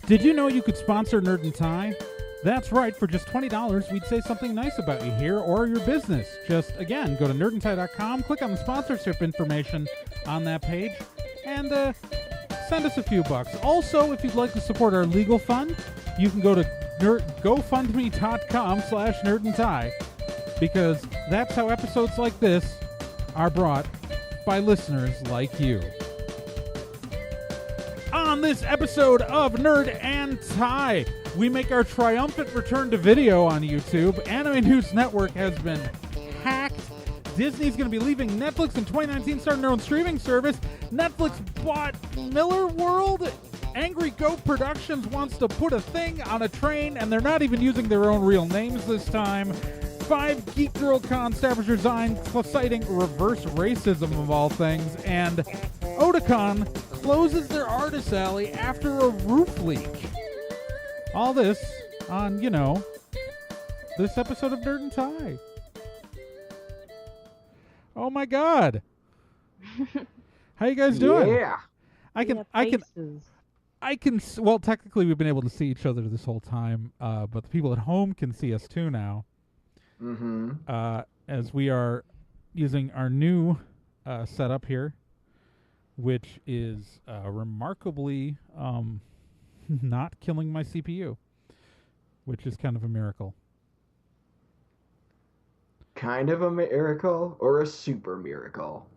Did you know you could sponsor Nerd and Tie? That's right, for just $20, we'd say something nice about you here or your business. Just, again, go to nerdandtie.com, click on the sponsorship information on that page, and send us a few bucks. Also, if you'd like to support our legal fund, you can go to gofundme.com/nerdandtie, because that's how episodes like this are brought by listeners like you. On this episode of Nerd and Tie, we make our triumphant return to video on YouTube. Anime News Network has been hacked. Disney's going to be leaving Netflix in 2019, starting their own streaming service. Netflix bought Millarworld. Angry Goat Productions wants to put a thing on a train, and they're not even using their own real names this time. 5 GeekGirlCon staffers resigned, citing reverse racism of all things. And Otakon closes their artist alley after a roof leak. All this on, this episode of Nerd and Tie. Oh my God. How you guys doing? Yeah. Well, technically we've been able to see each other this whole time, but the people at home can see us too now. Mm-hmm. As we are using our new setup here, which is remarkably not killing my CPU, which is kind of a miracle. Kind of a miracle or a super miracle?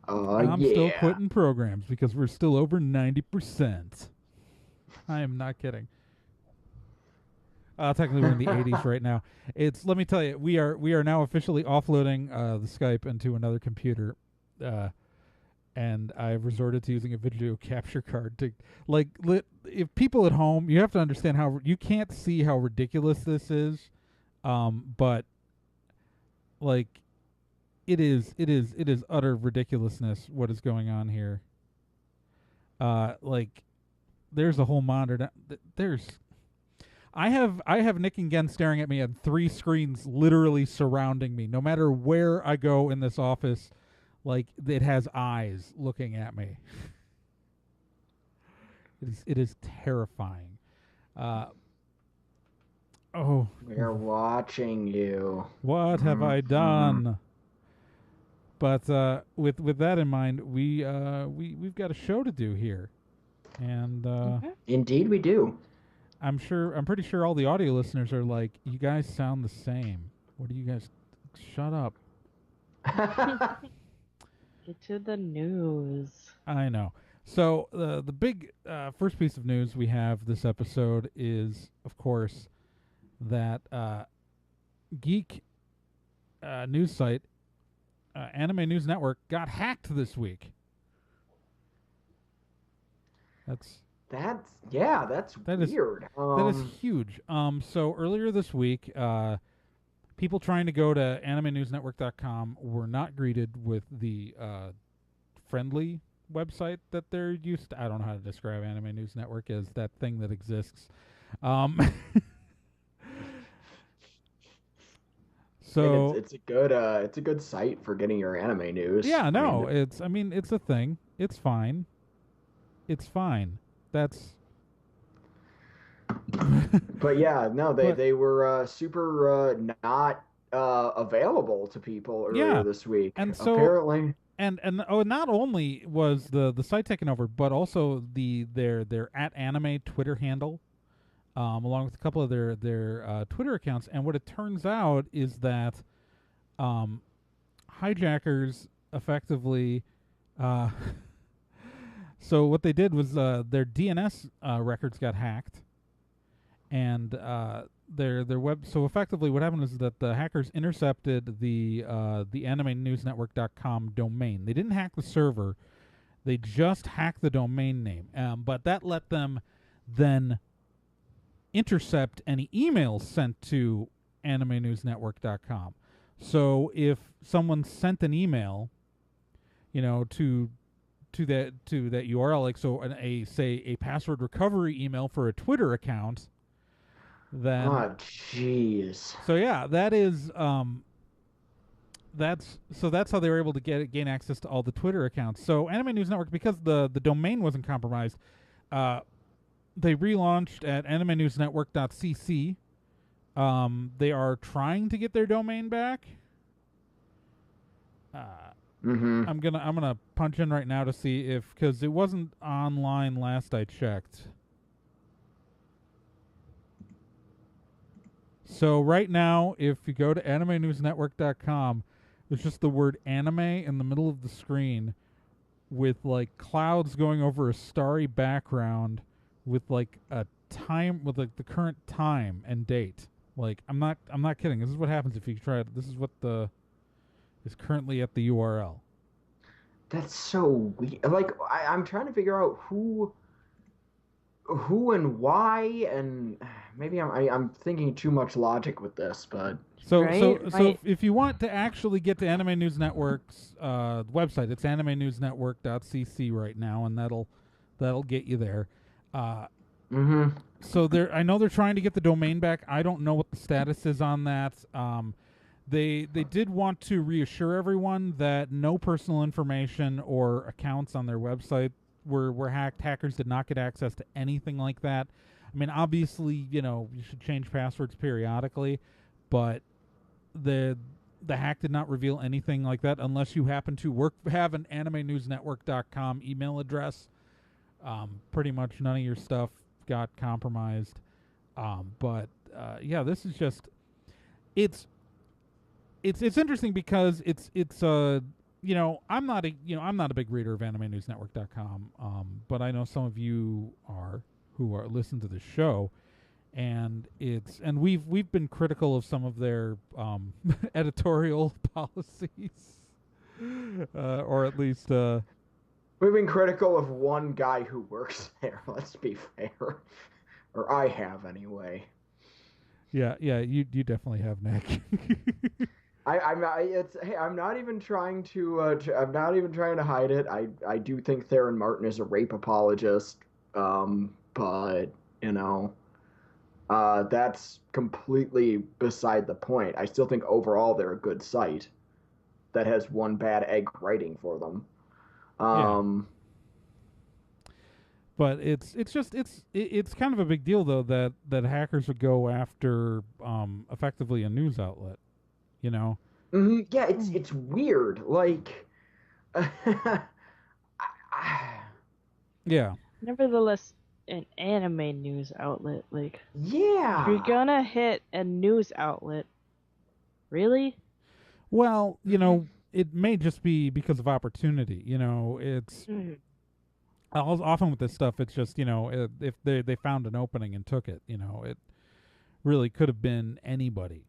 I'm still quitting programs because we're still over 90%. I am not kidding. Technically, we're in the 80s right now. Let me tell you, we are now officially offloading the Skype into another computer, and I've resorted to using a video capture card to, if people at home, you have to understand how you can't see how ridiculous this is, but it is utter ridiculousness what is going on here. There's a whole monitor. I have Nick and Gen staring at me on 3 screens, literally surrounding me. No matter where I go in this office, it has eyes looking at me. It is terrifying. We're watching you. What have I done? But with that in mind, we've got a show to do here, and Indeed, we do. I'm pretty sure all the audio listeners are like, you guys sound the same. What do you guys? Shut up. Get to the news. I know. So the big first piece of news we have this episode is, of course, that geek news site Anime News Network got hacked this week. That's weird. That is huge. So earlier this week, people trying to go to animenewsnetwork.com were not greeted with the friendly website that they're used to. I don't know how to describe Anime News Network as that thing that exists. So it's a good site for getting your anime news. Yeah, no, it's a thing. It's fine. It's fine. That's. But yeah, no, they were super not available to people earlier this week. And so apparently, and not only was the site taken over, but also their @anime Twitter handle, along with a couple of their Twitter accounts. And what it turns out is that hijackers effectively. So what they did was their DNS records got hacked, and their web. So effectively, what happened was that the hackers intercepted the AnimeNewsNetwork.com domain. They didn't hack the server; they just hacked the domain name. But that let them then intercept any emails sent to AnimeNewsNetwork.com. So if someone sent an email, to that URL, a password recovery email for a Twitter account, then jeez. So yeah, that is that's how they were able to gain access to all the Twitter accounts. So Anime News Network, because the domain wasn't compromised, they relaunched at animenewsnetwork.cc. They are trying to get their domain back. I'm gonna punch in right now to see if, because it wasn't online last I checked. So right now, if you go to animenewsnetwork.com, there's just the word anime in the middle of the screen with like clouds going over a starry background with like a time, with like the current time and date. Like I'm not kidding. This is what happens if you try it. This is what is currently at the URL. That's so weird. Like I'm trying to figure out who and why, and maybe I'm thinking too much logic with this, but so Right? if you want to actually get to Anime News Network's website, it's animenewsnetwork.cc right now, and that'll get you there. So I know they're trying to get the domain back. I don't know what the status is on that. They did want to reassure everyone that no personal information or accounts on their website were hacked. Hackers did not get access to anything like that. I mean, obviously, you should change passwords periodically, but the hack did not reveal anything like that unless you happen to have an animenewsnetwork.com email address. Pretty much none of your stuff got compromised. Yeah, this is just it's interesting because I'm not a big reader of animenewsnetwork.com, but I know some of you who listen to the show, and we've been critical of some of their editorial policies, or at least we've been critical of one guy who works there. Let's be fair, or I have anyway. Yeah, you definitely have, Nick. I'm not even trying to. I'm not even trying to hide it. I do think Theron Martin is a rape apologist, but that's completely beside the point. I still think overall they're a good site that has one bad egg writing for them. Yeah. But it's kind of a big deal though that hackers would go after effectively a news outlet. Yeah, it's weird. Like, yeah. Nevertheless, an anime news outlet, like, yeah. if you're gonna hit a news outlet, really? Well, it may just be because of opportunity. It's often with this stuff. It's just if they found an opening and took it, it really could have been anybody.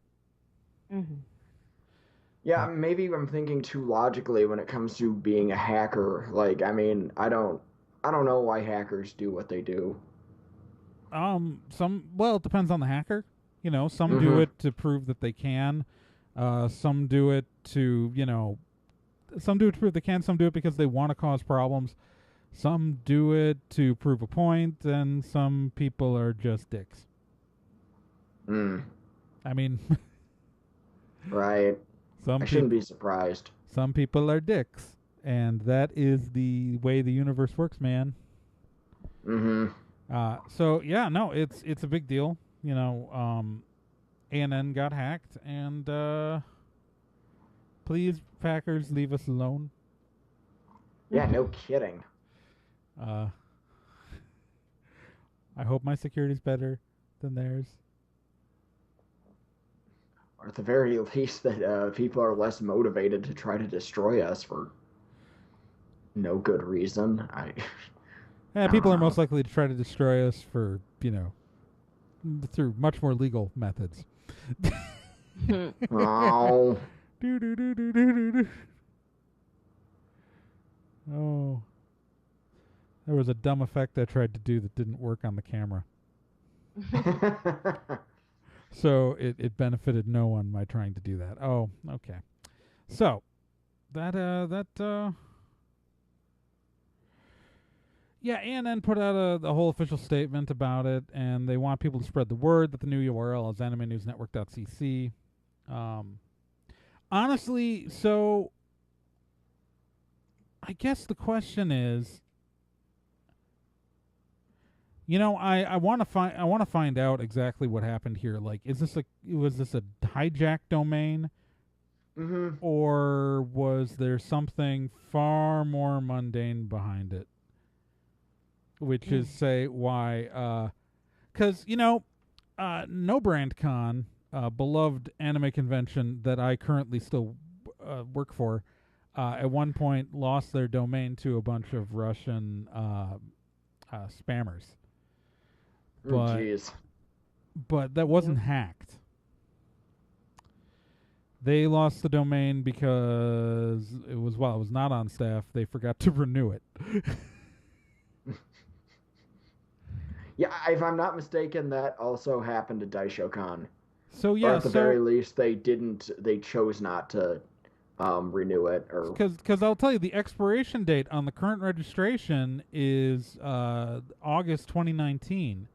Yeah, maybe I'm thinking too logically when it comes to being a hacker. Like, I mean, I don't know why hackers do what they do. It depends on the hacker. Some do it to prove that they can. Some do it to, some do it to prove they can. Some do it because they want to cause problems. Some do it to prove a point, and some people are just dicks. I mean, right. I shouldn't be surprised. Some people are dicks, and that is the way the universe works, man. So yeah, no, it's a big deal. ANN got hacked, and please, hackers, leave us alone. Yeah, no kidding. I hope my security's better than theirs. Or at the very least that people are less motivated to try to destroy us for no good reason. People are most likely to try to destroy us for, through much more legal methods. Oh. Oh. There was a dumb effect I tried to do that didn't work on the camera. So it benefited no one by trying to do that. Oh, okay. So yeah, ANN put out the whole official statement about it, and they want people to spread the word that the new URL is animenewsnetwork.cc. Honestly, so I guess the question is, I want to find out exactly what happened here. Like, was this a hijacked domain, Mm-hmm. or was there something far more mundane behind it? Which is, say, why? Because No Brand Con, beloved anime convention that I currently still work for, at one point lost their domain to a bunch of Russian spammers. But Jeez. but that wasn't hacked. They lost the domain because it was not on staff. They forgot to renew it. Yeah, if I'm not mistaken, that also happened to DaishoCon. So Or at the very least, they chose not to renew it. Or because I'll tell you, the expiration date on the current registration is August 2019.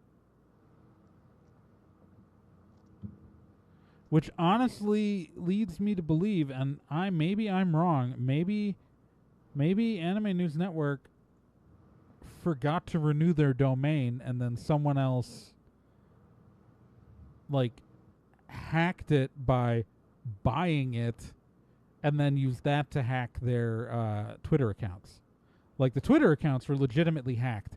Which honestly leads me to believe, and maybe I'm wrong, maybe Anime News Network forgot to renew their domain, and then someone else hacked it by buying it, and then used that to hack their Twitter accounts. Like, the Twitter accounts were legitimately hacked.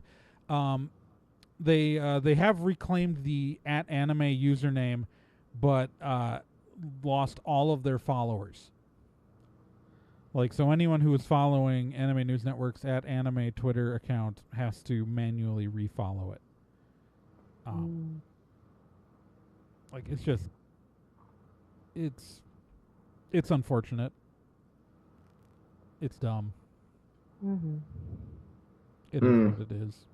They have reclaimed the @anime username, but lost all of their followers. So anyone who was following Anime News Network's @anime Twitter account has to manually refollow it. It's just, it's unfortunate. It's dumb. Mm-hmm. It is what it is.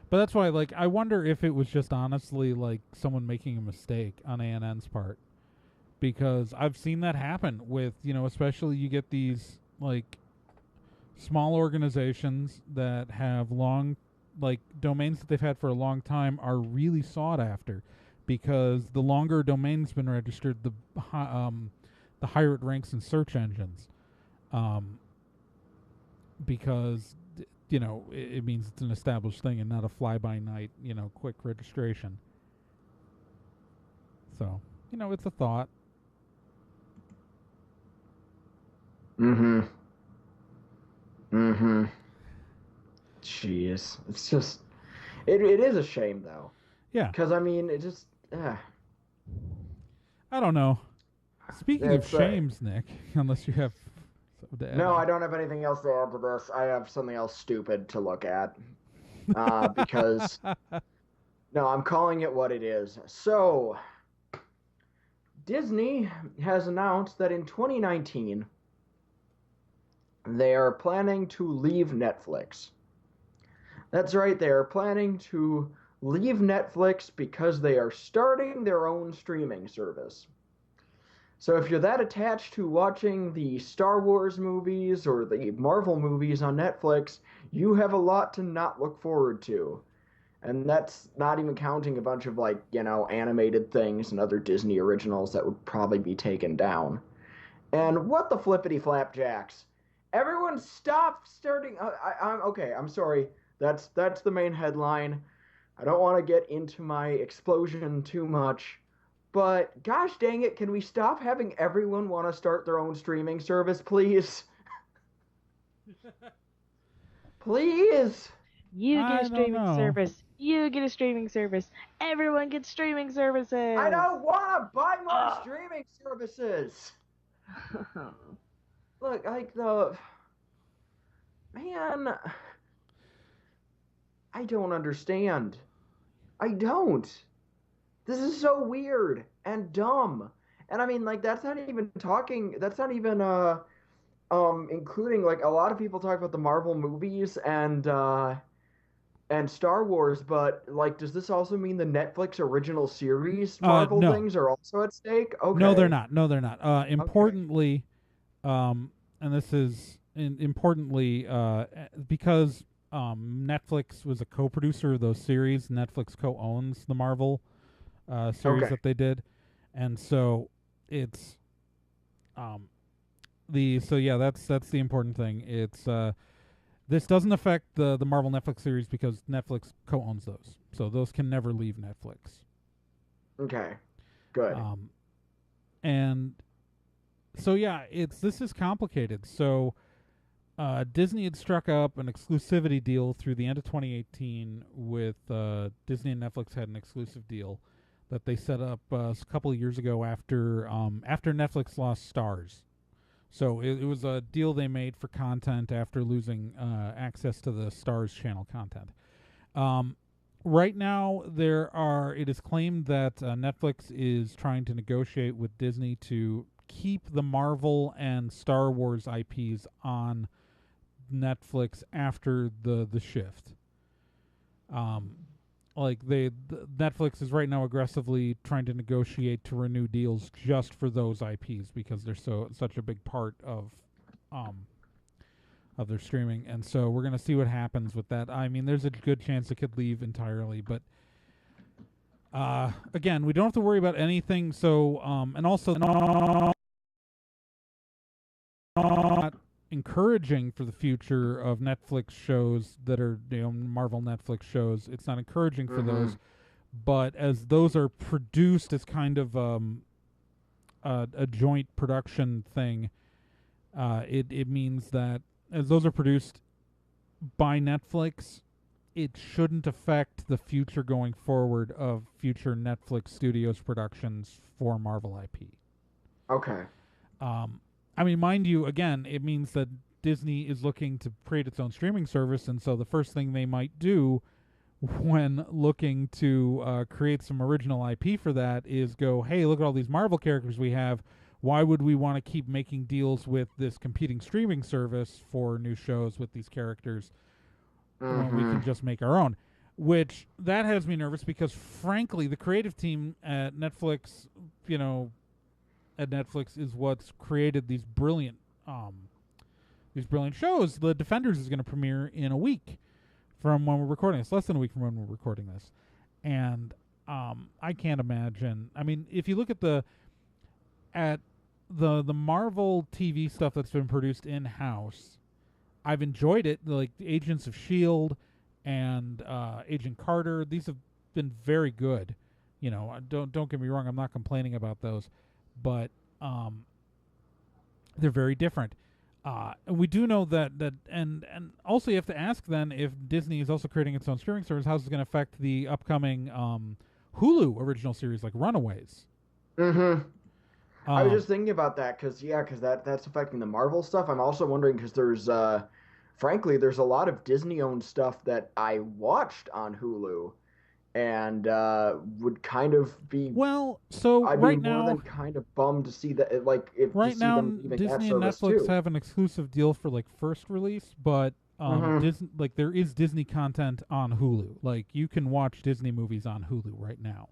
But that's why, I wonder if it was just honestly, someone making a mistake on ANN's part. Because I've seen that happen with, especially you get these, small organizations that have long, domains that they've had for a long time are really sought after. Because the longer a domain's been registered, the higher it ranks in search engines. Because it means it's an established thing and not a fly-by-night, quick registration. So, it's a thought. Mm-hmm. Jeez. It's just... It is a shame, though. Yeah. Because, it just... I don't know. Speaking of shames, Nick, unless you have... No, I don't have anything else to add to this. I have something else stupid to look at. Because... No, I'm calling it what it is. So, Disney has announced that in 2019, they are planning to leave Netflix. That's right, they are planning to leave Netflix because they are starting their own streaming service. So if you're that attached to watching the Star Wars movies or the Marvel movies on Netflix, you have a lot to not look forward to. And that's not even counting a bunch of, animated things and other Disney originals that would probably be taken down. And what the flippity flapjacks? Everyone stop starting... I'm sorry. That's the main headline. I don't want to get into my explosion too much. But, gosh dang it, can we stop having everyone want to start their own streaming service, please? Please! You get a streaming service. You get a streaming service. Everyone gets streaming services. I don't want to buy more streaming services. Look, man, I don't understand. I don't. This is so weird and dumb. And that's not even including, a lot of people talk about the Marvel movies and Star Wars, but, does this also mean the Netflix original series Marvel things are also at stake? Okay. No, they're not. Importantly, and this is importantly, because Netflix was a co-producer of those series, Netflix co-owns the Marvel series that they did, and so it's that's the important thing. It's This doesn't affect the Marvel Netflix series because Netflix co-owns those, so those can never leave Netflix. Okay, good. And so yeah, this is complicated. So Disney had struck up an exclusivity deal through the end of 2018 with Disney and Netflix had an exclusive deal that they set up a couple of years ago after Netflix lost Starz. So it was a deal they made for content after losing access to the Starz channel content. Right now, it is claimed that Netflix is trying to negotiate with Disney to keep the Marvel and Star Wars IPs on Netflix after the shift. Netflix is right now aggressively trying to negotiate to renew deals just for those IPs because they're such a big part of their streaming, and so we're gonna see what happens with that. I mean, there's a good chance it could leave entirely, but again, we don't have to worry about anything. So and also not encouraging for the future of Netflix shows that are Marvel Netflix shows. It's not encouraging for those, but as those are produced as kind of a joint production thing, it means that as those are produced by Netflix, it shouldn't affect the future going forward of future Netflix Studios productions for Marvel IP. Okay. I mean, mind you, again, it means that Disney is looking to create its own streaming service, and so the first thing they might do when looking to create some original IP for that is go, hey, look at all these Marvel characters we have. Why would we want to keep making deals with this competing streaming service for new shows with these characters when we can just make our own? Which, that has me nervous because, frankly, the creative team at Netflix, is what's created these brilliant shows. The Defenders is going to premiere in a week from when we're recording this, less than a week from when we're recording this, and I can't imagine. I mean, if you look at the Marvel TV stuff that's been produced in house, I've enjoyed it. Like Agents of S.H.I.E.L.D. and Agent Carter, these have been very good. Don't get me wrong, I'm not complaining about those, but they're very different. And we do know that and also you have to ask then if Disney is also creating its own streaming service, how is it going to affect the upcoming Hulu original series like Runaways? I was just thinking about that because that's affecting the Marvel stuff. I'm also wondering because frankly, there's a lot of Disney-owned stuff that I watched on Hulu, and would kind of be I'd right be now more than kind of bummed to see that right now Disney and Netflix have an exclusive deal for like first release, but Disney, there is Disney content on Hulu. Like you can watch Disney movies on Hulu right now.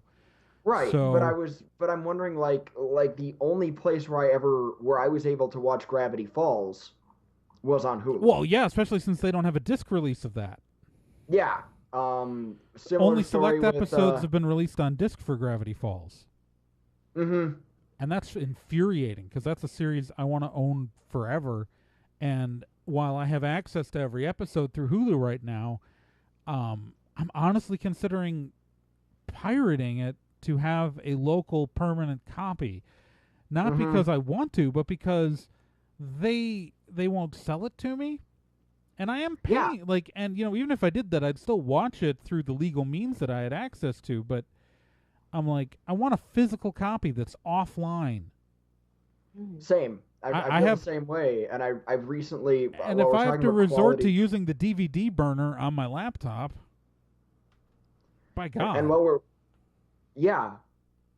Right, but I'm wondering like the only place where I was able to watch Gravity Falls was on Hulu. Well, yeah, especially since they don't have a disc release of that. Yeah. Only select episodes have been released on disc for Gravity Falls. And that's infuriating because that's a series I want to own forever. And while I have access to every episode through Hulu right now, I'm honestly considering pirating it to have a local permanent copy. Not because I want to, but because they won't sell it to me. And I am paying, even if I did that, I'd still watch it through the legal means that I had access to. But I'm like, I want a physical copy that's offline. Same. I feel the same way. And I've recently... And if I have to resort to using the DVD burner on my laptop, by God. And while we're... Yeah.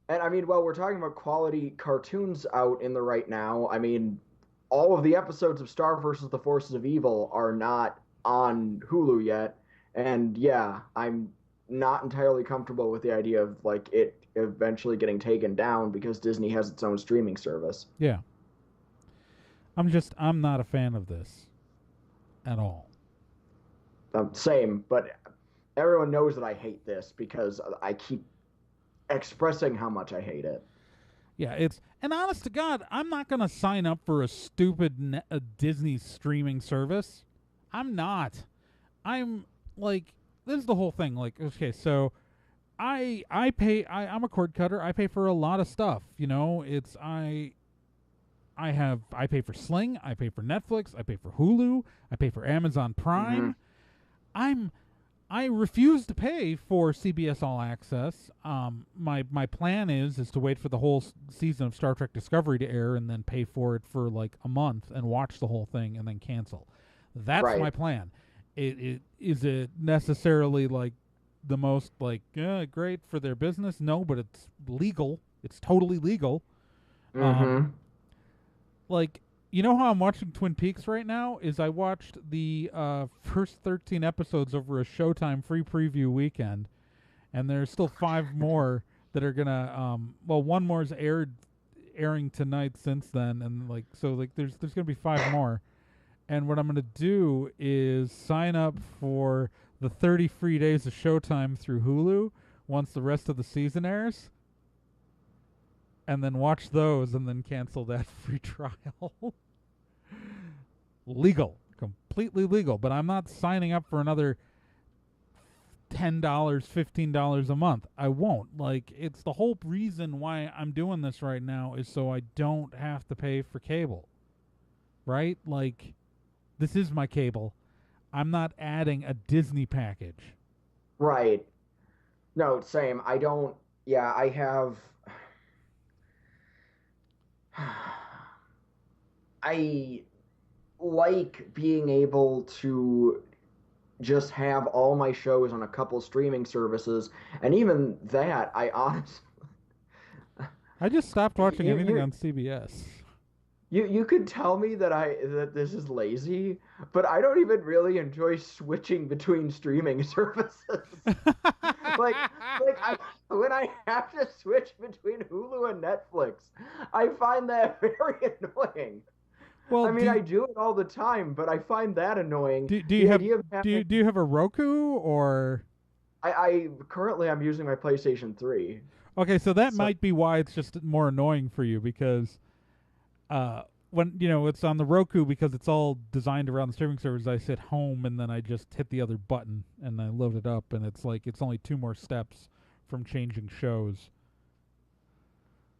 And I mean, while we're talking about quality cartoons out in the right now, I mean... all of the episodes of Star vs. the Forces of Evil are not on Hulu yet. And yeah, I'm not entirely comfortable with the idea of it eventually getting taken down because Disney has its own streaming service. Yeah. I'm not a fan of this at all. Same, but everyone knows that I hate this because I keep expressing how much I hate it. Yeah, and honest to God, I'm not going to sign up for a stupid Disney streaming service. I'm not. I'm like, this is the whole thing. Like, okay, so I pay. I'm a cord cutter. I pay for a lot of stuff. You know, I pay for Sling. I pay for Netflix. I pay for Hulu. I pay for Amazon Prime. I refuse to pay for CBS All Access. My plan is to wait for the whole season of Star Trek Discovery to air and then pay for it for like a month and watch the whole thing and then cancel. That's my plan. Is it necessarily like the most like great for their business? No, but it's legal. It's totally legal. Like, you know how I'm watching Twin Peaks right now? Is I watched the first 13 episodes over a Showtime free preview weekend, and there's still 5 more that are gonna. Well, one more is airing tonight since then, and like so, like there's gonna be 5 more. And what I'm gonna do is sign up for the 30 free days of Showtime through Hulu once the rest of the season airs. And then watch those and then cancel that free trial. Legal. Completely legal. But I'm not signing up for another $10, $15 a month. I won't. Like, it's the whole reason why I'm doing this right now is so I don't have to pay for cable. Right? Like, this is my cable. I'm not adding a Disney package. Right. No, same. I don't... Yeah, I have... I like being able to just have all my shows on a couple streaming services, and even that, I honestly... I just stopped watching anything on CBS. You could tell me that this is lazy, but I don't even really enjoy switching between streaming services. When I have to switch between Hulu and Netflix, I find that very annoying. Well, I mean, I do it all the time, but I find that annoying. Do you have a Roku or? I currently I'm using my PlayStation 3. Okay, so that might be why it's just more annoying for you because. When it's on the Roku because it's all designed around the streaming service, I sit home and then I just hit the other button and I load it up, and it's like it's only 2 more steps from changing shows.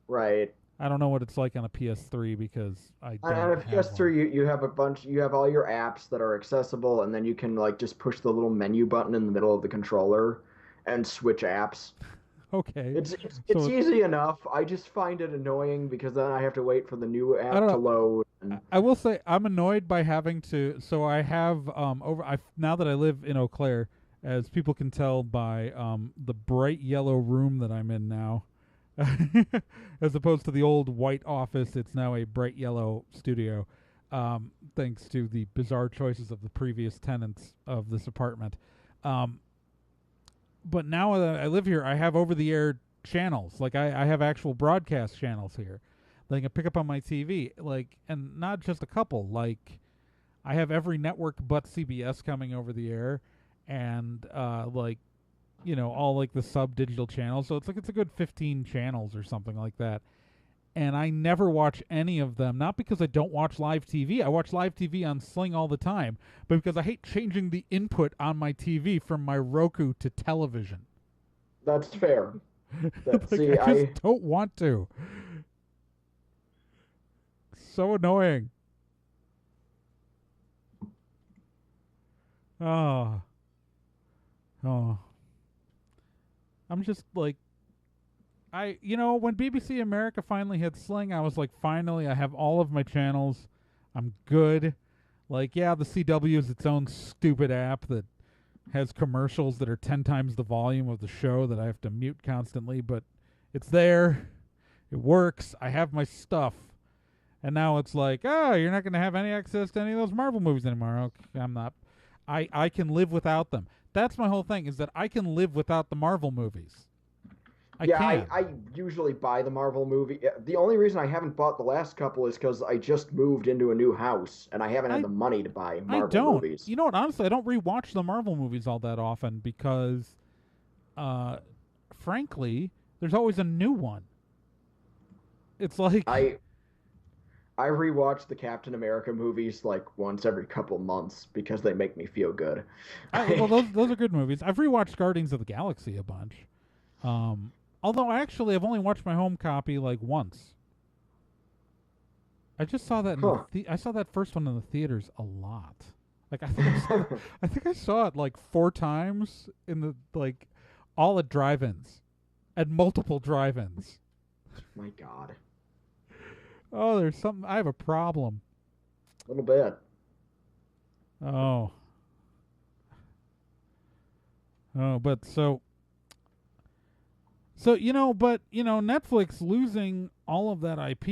Right. I don't know what it's like on a PS3 because I don't. On a PS3, you have you have all your apps that are accessible, and then you can like just push the little menu button in the middle of the controller and switch apps. Okay. It's easy enough. I just find it annoying because then I have to wait for the new app to load. I will say I'm annoyed by having to. So I have now that I live in Eau Claire, as people can tell by the bright yellow room that I'm in now, as opposed to the old white office. It's now a bright yellow studio, thanks to the bizarre choices of the previous tenants of this apartment. But now that I live here, I have over-the-air channels. Like, I have actual broadcast channels here that I can pick up on my TV. Like, and not just a couple. Like, I have every network but CBS coming over the air, and, all, like, the sub-digital channels. So it's like it's a good 15 channels or something like that. And I never watch any of them, not because I don't watch live TV. I watch live TV on Sling all the time, but because I hate changing the input on my TV from my Roku to television. That's fair. I just don't want to. So annoying. Oh. I'm just like, when BBC America finally hit Sling, I was like, finally, I have all of my channels. I'm good. Like, yeah, the CW is its own stupid app that has commercials that are 10 times the volume of the show that I have to mute constantly, but it's there. It works. I have my stuff. And now it's like, you're not going to have any access to any of those Marvel movies anymore. Okay, I'm not. I can live without them. That's my whole thing, is that I can live without the Marvel movies. I usually buy the Marvel movie. The only reason I haven't bought the last couple is because I just moved into a new house, and I haven't had the money to buy Marvel movies. You know what? Honestly, I don't rewatch the Marvel movies all that often because, frankly, there's always a new one. It's like... I rewatch the Captain America movies like once every couple months because they make me feel good. Well, those are good movies. I've rewatched Guardians of the Galaxy a bunch. Although actually, I've only watched my home copy like once. I just saw that I saw that first one in the theaters a lot. Like I think I saw it like 4 times in the like all at drive-ins, at multiple drive-ins. My God. Oh, there's something. I have a problem. A little bit. Oh. Oh, but so Netflix losing all of that IP,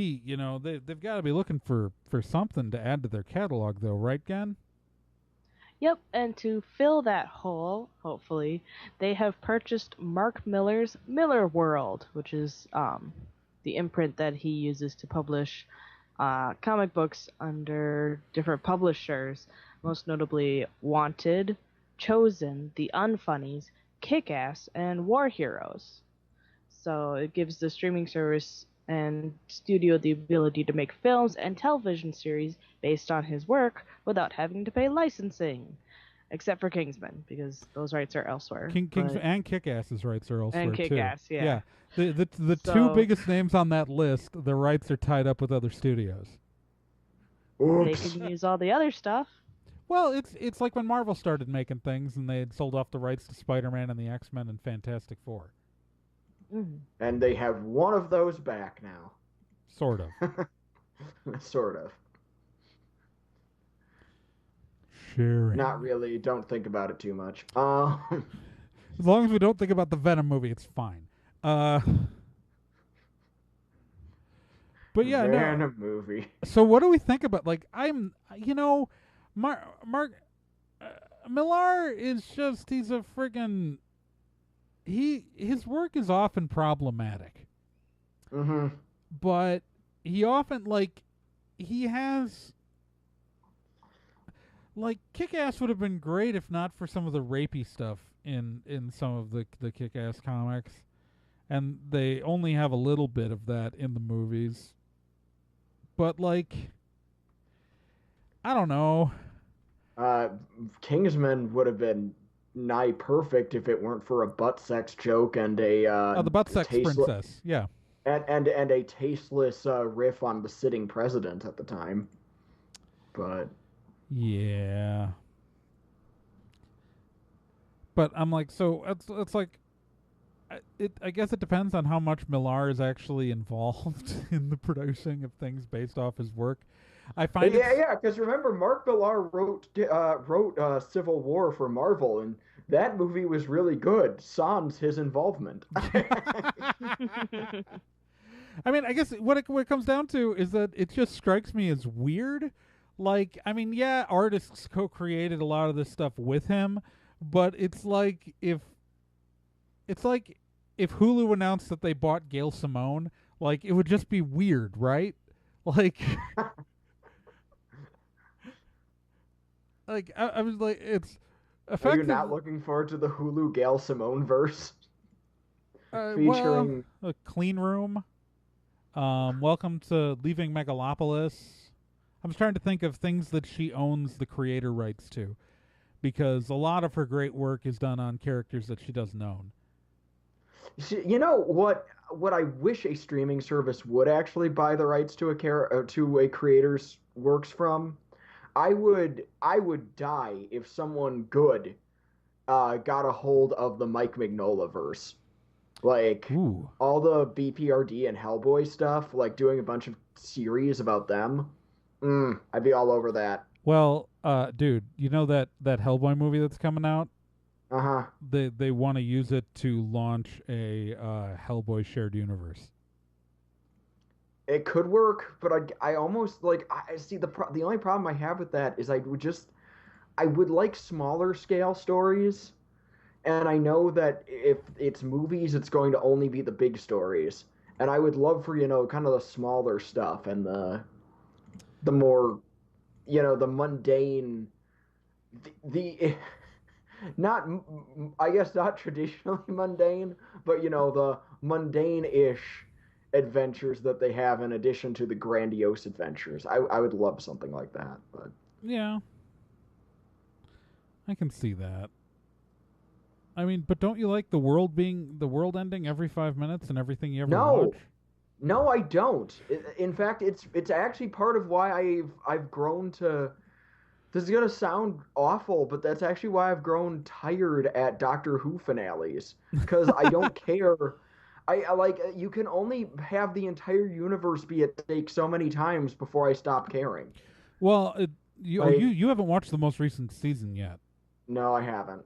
they've got to be looking for something to add to their catalog, though, right, Gen? Yep, and to fill that hole, hopefully, they have purchased Mark Millar's Millarworld, which is the imprint that he uses to publish comic books under different publishers, most notably Wanted, Chosen, The Unfunnies, Kick-Ass, and War Heroes. So it gives the streaming service and studio the ability to make films and television series based on his work without having to pay licensing. Except for Kingsman, because those rights are elsewhere. Kingsman and Kick-Ass's rights are elsewhere, and Kick-Ass, too. yeah. The two biggest names on that list, the rights are tied up with other studios. Oops. They can use all the other stuff. Well, it's like when Marvel started making things and they had sold off the rights to Spider-Man and the X-Men and Fantastic Four. Mm-hmm. And they have one of those back now. Sort of. Sort of. Sharing. Not really. Don't think about it too much. As long as we don't think about the Venom movie, it's fine. But yeah, Venom movie. So what do we think about, like, Mark Millar is just, he's a friggin', his work is often problematic. Mm-hmm. But he often, like, he has, like, Kick-Ass would have been great if not for some of the rapey stuff in some of the Kick-Ass comics. And they only have a little bit of that in the movies. But, like, I don't know. Kingsman would have been nigh perfect if it weren't for a butt sex joke and a the butt sex princess, yeah, and a tasteless riff on the sitting president at the time. But yeah, but I'm like, so it's like, I guess it depends on how much Millar is actually involved in the producing of things based off his work. I find because remember, Mark Millar wrote Civil War for Marvel, and that movie was really good. Sans his involvement. I mean, I guess what it comes down to is that it just strikes me as weird. Like, I mean, yeah, artists co-created a lot of this stuff with him, but it's like if Hulu announced that they bought Gail Simone, like, it would just be weird, right? Like. Like, I was like, it's effective. Are you not looking forward to the Hulu Gail Simone verse? Featuring a Clean Room. Welcome to Leaving Megalopolis. I'm just trying to think of things that she owns the creator rights to, because a lot of her great work is done on characters that she doesn't own. You know what I wish a streaming service would actually buy the rights to a creator's works from? I would die if someone good got a hold of the Mike Mignola verse. Like, ooh, all the BPRD and Hellboy stuff, like doing a bunch of series about them. I'd be all over that. Well, dude, you know that Hellboy movie that's coming out? Uh-huh. They want to use it to launch a Hellboy shared universe. It could work, but I almost, like, I see the only problem I have with that is I would like smaller scale stories, and I know that if it's movies, it's going to only be the big stories, and I would love for, kind of the smaller stuff and the more, the mundane, the not, I guess not traditionally mundane, but the mundane-ish adventures that they have in addition to the grandiose adventures. I would love something like that, but Yeah, I can see that. I mean, but don't you like the world ending every 5 minutes and everything you ever watch? no, no, I don't. In fact, it's actually part of why I've grown to. This is gonna sound awful, but that's actually why I've grown tired at Doctor Who finales because I don't care. I like you can only have the entire universe be at stake so many times before I stop caring. Well, Like, you haven't watched the most recent season yet. no, I haven't.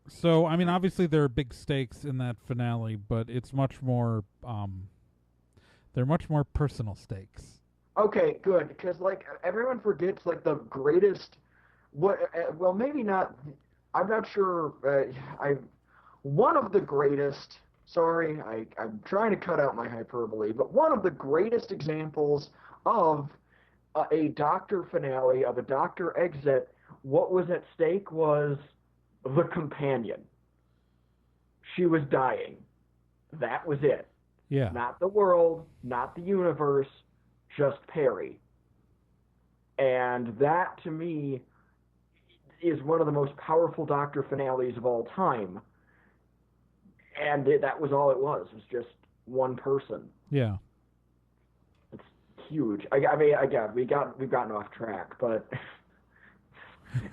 So, I mean, obviously there are big stakes in that finale, but it's much more they're much more personal stakes. Okay, good, because like everyone forgets like the greatest. What? Well, maybe not. I'm not sure. I one of the greatest. Sorry, I'm trying to cut out my hyperbole, but one of the greatest examples of a Doctor finale, of a Doctor exit, what was at stake was the companion. She was dying. That was it. Yeah. Not the world, not the universe, just Perry. And that, to me, is one of the most powerful Doctor finales of all time. And that was all it was. It was just one person. Yeah. It's huge. I mean, again, we've gotten off track, but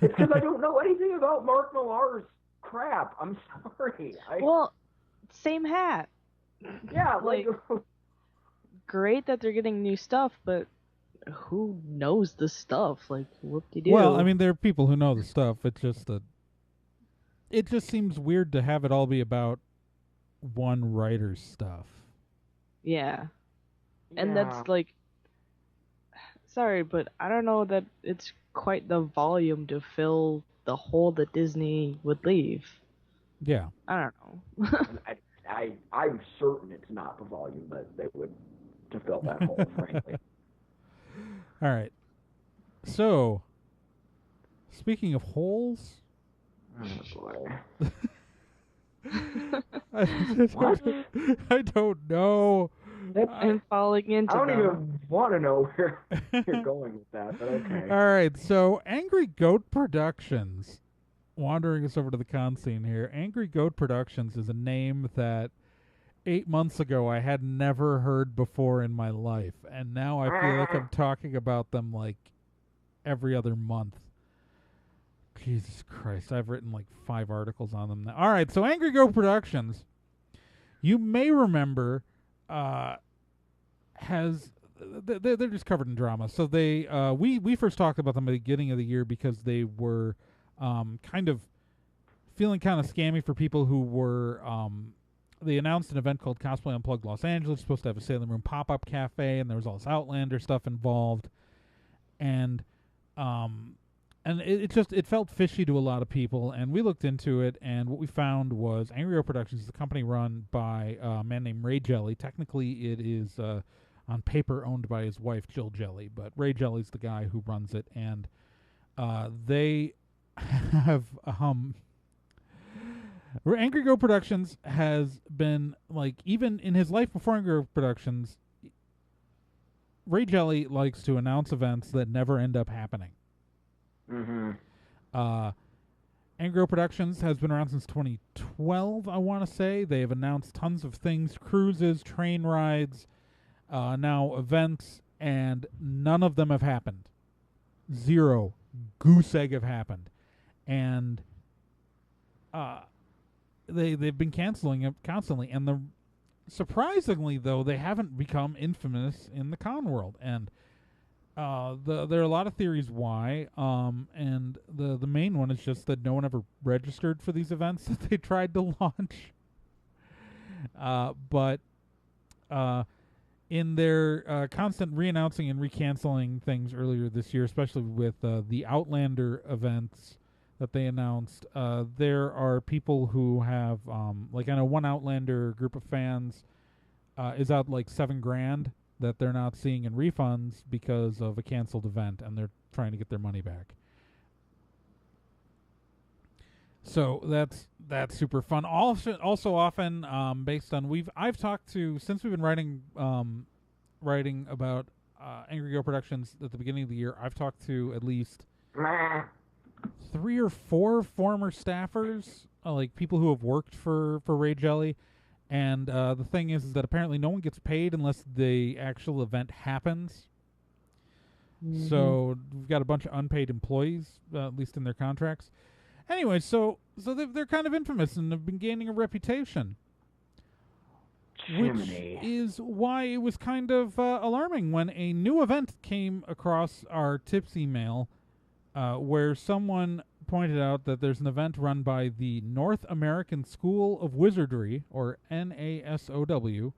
it's because I don't know anything about Mark Millar's crap. I'm sorry. Well, same hat. Yeah, like Great that they're getting new stuff, but who knows the stuff? Like, whoop-de-doo. Well, I mean, there are people who know the stuff. It's just that it just seems weird to have it all be about one writer's stuff. Yeah. And that's like, sorry, but I don't know that it's quite the volume to fill the hole that Disney would leave. Yeah. I don't know. I'm certain it's not the volume that they would to fill that hole, frankly. All right. So, speaking of holes, Oh boy. I don't know. I'm falling into I don't them. even want to know where you're going with that, but okay. All right, so Angry Goat Productions, wandering us over to the con scene here. Angry Goat Productions is a name that 8 months ago I had never heard before in my life, and now I feel like I'm talking about them like every other month. Jesus Christ, I've written like 5 articles on them now. All right, so Angry Goat Productions, you may remember, they're just covered in drama. So they we first talked about them at the beginning of the year because they were kind of feeling kind of scammy for people who were they announced an event called Cosplay Unplugged Los Angeles, supposed to have a Sailor Moon pop-up cafe, and there was all this Outlander stuff involved, and it felt fishy to a lot of people, and we looked into it, and what we found was Angry Goat Productions is a company run by a man named Ray Jelly. Technically, it is on paper owned by his wife Jill Jelly, but Ray Jelly's the guy who runs it, and they have Angry Goat Productions has been, like, even in his life before Angry Goat Productions, Ray Jelly likes to announce events that never end up happening. Mm-hmm. Angry Goat Productions has been around since 2012, I want to say. They have announced tons of things, cruises, train rides, now events, and none of them have happened. Zero goose egg have happened. And they've been canceling it constantly, and surprisingly though, they haven't become infamous in the con world, and there are a lot of theories why, and the main one is just that no one ever registered for these events that they tried to launch. But in their constant re-announcing and recanceling things earlier this year, especially with the Outlander events that they announced, there are people who have, like, I know one Outlander group of fans is out like $7,000 that they're not seeing in refunds because of a canceled event, and they're trying to get their money back. So that's super fun. Also often based on I've talked to, since we've been writing about Angry Go Productions at the beginning of the year. I've talked to at least 3 or 4 former staffers, like people who have worked for Ray Jelly. And the thing is that apparently no one gets paid unless the actual event happens. Mm-hmm. So we've got a bunch of unpaid employees, at least in their contracts. Anyway, so they're kind of infamous and have been gaining a reputation. Jiminy. Which is why it was kind of alarming when a new event came across our tips email where someone pointed out that there's an event run by the North American School of Wizardry, or NASOW,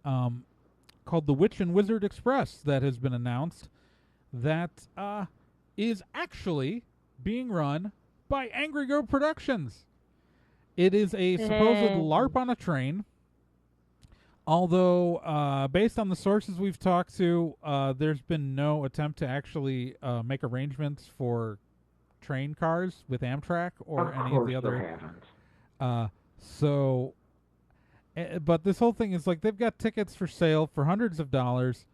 called the Witch and Wizard Express, that has been announced that is actually being run by Angry Go Productions. It is a supposed LARP on a train. Although, based on the sources we've talked to, there's been no attempt to actually make arrangements for train cars with Amtrak or any of the other. But this whole thing is like they've got tickets for sale for hundreds of dollars.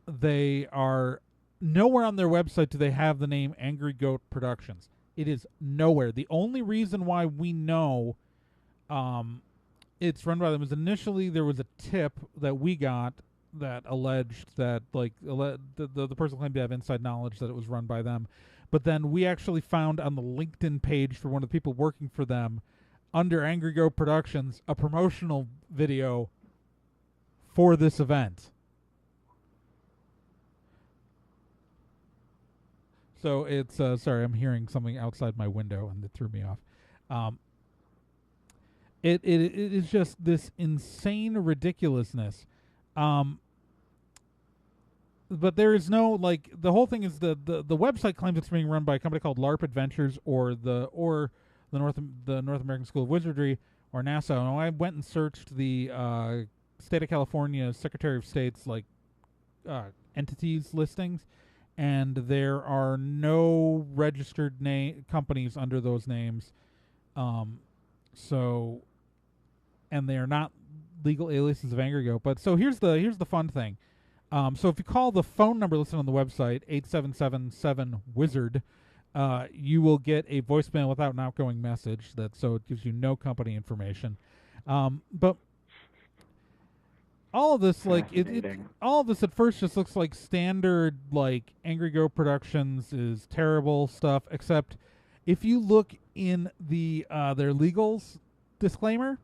They are nowhere on their website do they have the name Angry Goat Productions. It is nowhere. The only reason why we know it's run by them is initially there was a tip that we got that alleged that the person claimed to have inside knowledge that it was run by them. But then we actually found on the LinkedIn page for one of the people working for them under Angry Go Productions a promotional video for this event. So it's sorry, I'm hearing something outside my window and it threw me off. It is just this insane ridiculousness. But there is no, like, the whole thing is the website claims it's being run by a company called LARP Adventures or the North American School of Wizardry, or NASA. And I went and searched the State of California Secretary of State's entities listings, and there are no registered companies under those names. And they are not legal aliases of Angry Go. But so here's the fun thing. So if you call the phone number listed on the website, 8777-WIZARD, you will get a voicemail without an outgoing message. So it gives you no company information. But all of this, all of this at first just looks like standard, like, Angry Go Productions is terrible stuff, except if you look in their legals disclaimer,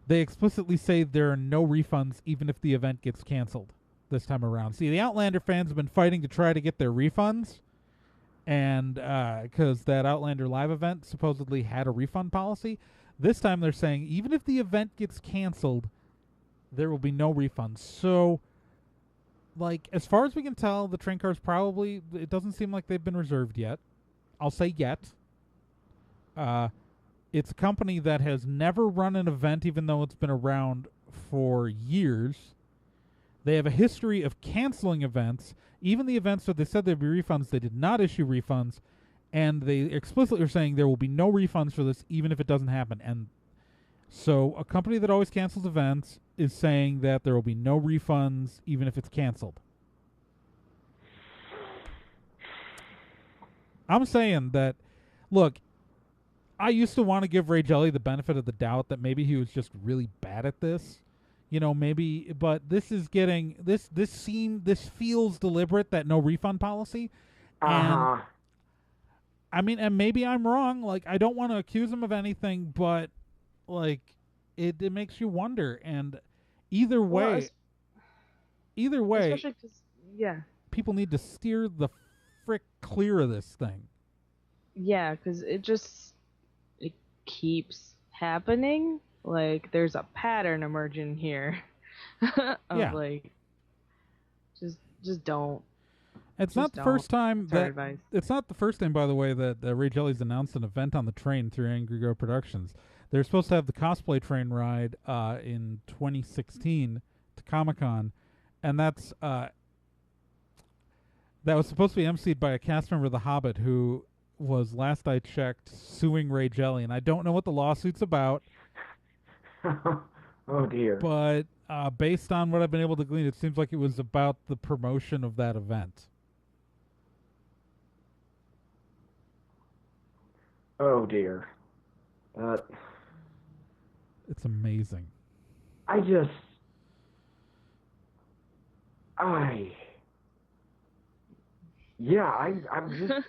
they explicitly say there are no refunds even if the event gets canceled this time around. See, the Outlander fans have been fighting to try to get their refunds, and because that Outlander live event supposedly had a refund policy. This time they're saying even if the event gets canceled, there will be no refunds. So, like, as far as we can tell, the train cars probably, it doesn't seem like they've been reserved yet. I'll say yet. It's a company that has never run an event, even though it's been around for years. They have a history of canceling events. Even the events that they said there'd be refunds, they did not issue refunds. And they explicitly are saying there will be no refunds for this, even if it doesn't happen. And so a company that always cancels events is saying that there will be no refunds, even if it's canceled. I'm saying that, look, I used to want to give Ray Jelly the benefit of the doubt that maybe he was just really bad at this. You know, maybe, but this is getting, this feels deliberate, that no refund policy. And I mean, and maybe I'm wrong. Like, I don't want to accuse him of anything, but, like, it makes you wonder. And either way, especially 'cause, yeah, people need to steer the frick clear of this thing. Yeah, because it keeps happening. Like, there's a pattern emerging here. Yeah. Like, just don't. It's not the first time advice. It's not the first time, by the way, that Ray Jelly's announced an event on the train through Angry Go Productions. They're supposed to have the cosplay train ride in 2016 to Comic-Con, and that was supposed to be emceed by a cast member of The Hobbit who was, last I checked, suing Ray Jelly, and I don't know what the lawsuit's about. Oh dear. But based on what I've been able to glean, it seems like it was about the promotion of that event. Oh dear. It's amazing. I'm just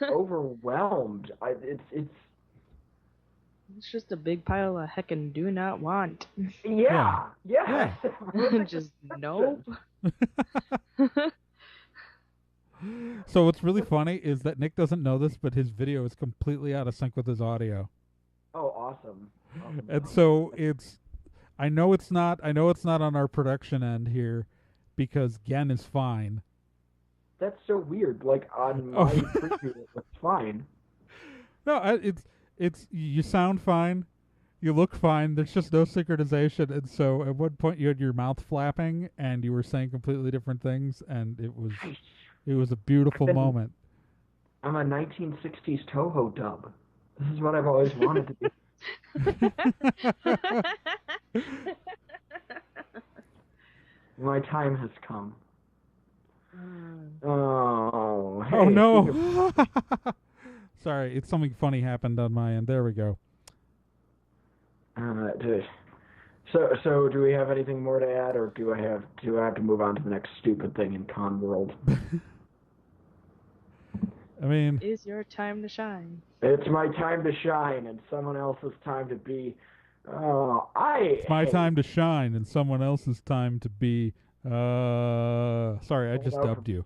overwhelmed. It's just a big pile of heckin' do not want. Yeah. Just no. So what's really funny is that Nick doesn't know this, but his video is completely out of sync with his audio. Oh, awesome. And so I know it's not on our production end here because Gen is fine. That's so weird. Like on my preview, it's fine. No, it's you sound fine, you look fine. There's just no synchronization, and so at one point you had your mouth flapping and you were saying completely different things, and it was a beautiful moment. I'm a 1960s Toho dub. This is what I've always wanted to be. My time has come. Oh, hey. Oh no. Sorry, it's something funny happened on my end. There we go. So do we have anything more to add, or do I have to move on to the next stupid thing in Con World? I mean, it's your time to shine. It's my time to shine, and someone else's time to be. It's my time to shine, and someone else's time to be. Sorry, I just dubbed you.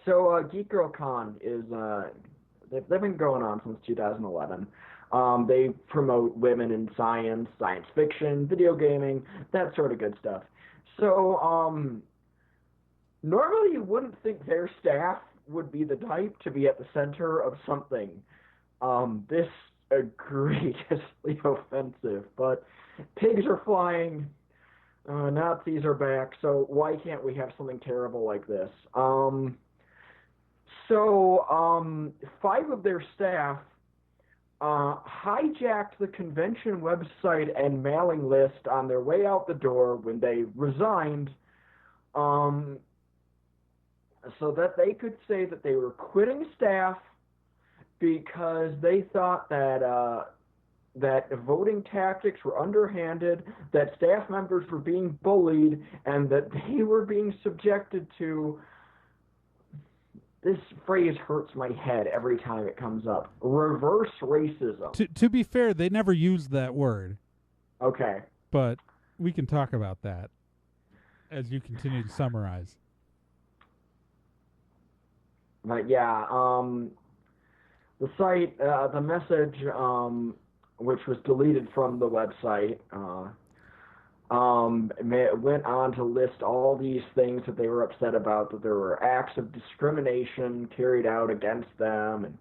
So GeekGirlCon is they've been going on since 2011. They promote women in science fiction, video gaming, that sort of good stuff. So normally you wouldn't think their staff would be the type to be at the center of something this egregiously offensive, but pigs are flying, Nazis are back, so why can't we have something terrible like this? So 5 of their staff hijacked the convention website and mailing list on their way out the door when they resigned, so that they could say that they were quitting staff because they thought that that voting tactics were underhanded, that staff members were being bullied, and that they were being subjected to. This phrase hurts my head every time it comes up. Reverse racism. To be fair, they never used that word. Okay. But we can talk about that as you continue to summarize. But yeah, the site, the message, which was deleted from the website, went on to list all these things that they were upset about, that there were acts of discrimination carried out against them, and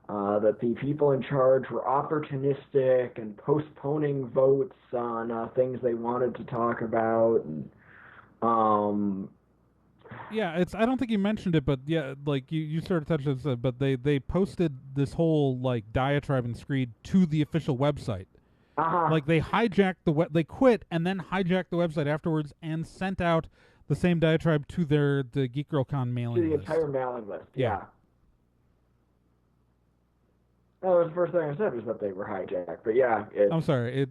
that the people in charge were opportunistic and postponing votes on things they wanted to talk about. And, yeah, I don't think you mentioned it, but yeah, like you sort of touched on this, but they posted this whole like diatribe and screed to the official website. Like they hijacked they quit and then hijacked the website afterwards and sent out the same diatribe to the GeekGirlCon mailing list. To the entire mailing list, yeah. Well, that was the first thing I said was that they were hijacked, but yeah. I'm sorry,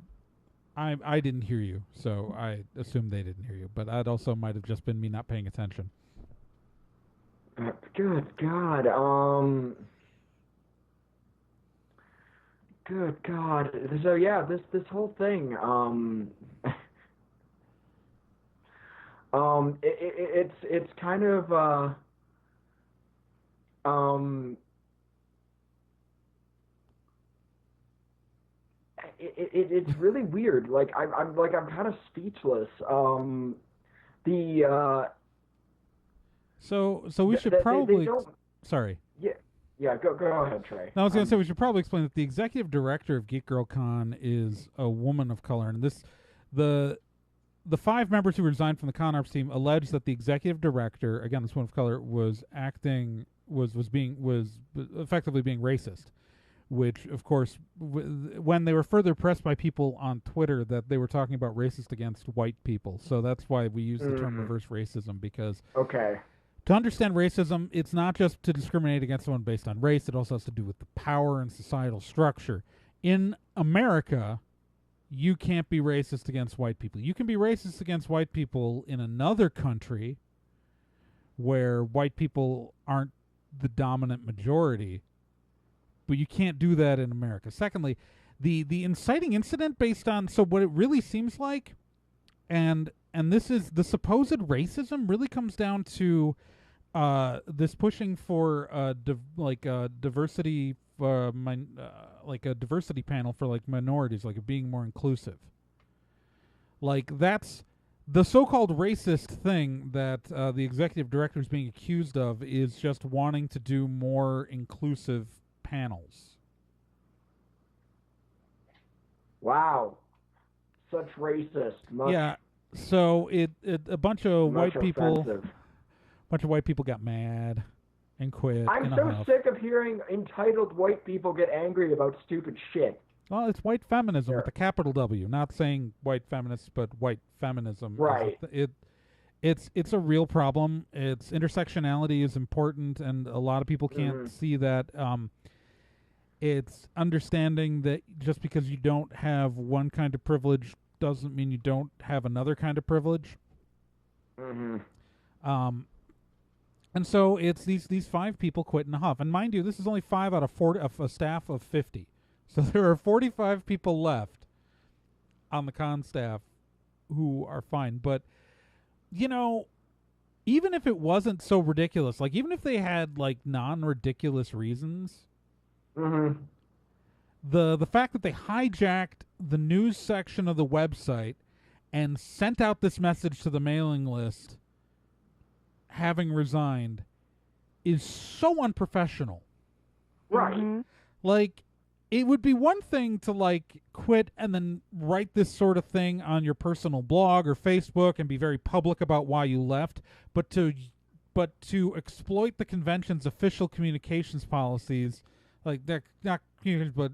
I didn't hear you, so I assumed they didn't hear you, but that also might have just been me not paying attention. Good God, Good God. So yeah, this whole thing, it's kind of it's really weird. Like I'm kind of speechless. So we should probably. Sorry. Yeah, go ahead, Trey. No, I was going to say we should probably explain that the executive director of GeekGirlCon is a woman of color, and the 5 members who resigned from the ConArps team allege that the executive director, again, this woman of color, was effectively being racist. Which, of course, when they were further pressed by people on Twitter that they were talking about racist against white people. So that's why we use the term reverse racism, because to understand racism, it's not just to discriminate against someone based on race. It also has to do with the power and societal structure. In America, you can't be racist against white people. You can be racist against white people in another country where white people aren't the dominant majority, but you can't do that in America. Secondly, the inciting incident based on, so what it really seems like, and this is the supposed racism really comes down to this pushing for diversity, like a diversity panel for like minorities, like being more inclusive. Like that's the so-called racist thing that the executive director is being accused of, is just wanting to do more inclusive panels. Wow, such racist. Yeah, so a bunch of white people got mad and quit. I'm so sick of hearing entitled white people get angry about stupid shit. Well, it's white feminism with a capital W. Not saying white feminists, but white feminism. Right. It's a real problem. Its intersectionality is important, and a lot of people can't see that. It's understanding that just because you don't have one kind of privilege doesn't mean you don't have another kind of privilege. And so it's these 5 people quit in a huff. And mind you, this is only 5 out of 40 of a staff of 50. So there are 45 people left on the con staff who are fine. But, you know, even if it wasn't so ridiculous, like even if they had like non-ridiculous reasons, the fact that they hijacked the news section of the website and sent out this message to the mailing list, having resigned, is so unprofessional. Right. Like, it would be one thing to like quit and then write this sort of thing on your personal blog or Facebook and be very public about why you left, but to exploit the convention's official communications policies, like they're not communications, but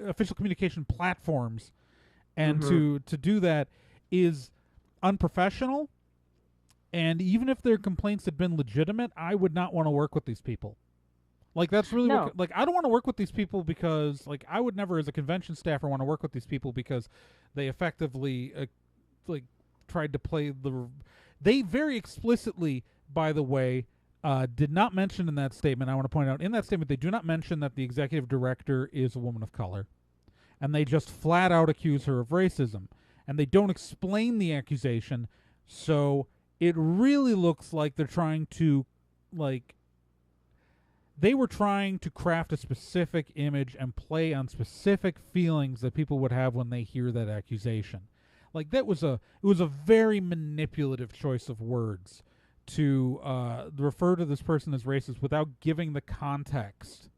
official communication platforms, and to do that is unprofessional. And even if their complaints had been legitimate, I would not want to work with these people. Like, that's really like, I don't want to work with these people because, like, I would never as a convention staffer want to work with these people because they effectively like tried to play they very explicitly, by the way, did not mention in that statement, I want to point out, in that statement, they do not mention that the executive director is a woman of color. And they just flat out accuse her of racism. And they don't explain the accusation, so it really looks like they're trying to, like, they were trying to craft a specific image and play on specific feelings that people would have when they hear that accusation. Like, it was a very manipulative choice of words to refer to this person as racist without giving the context.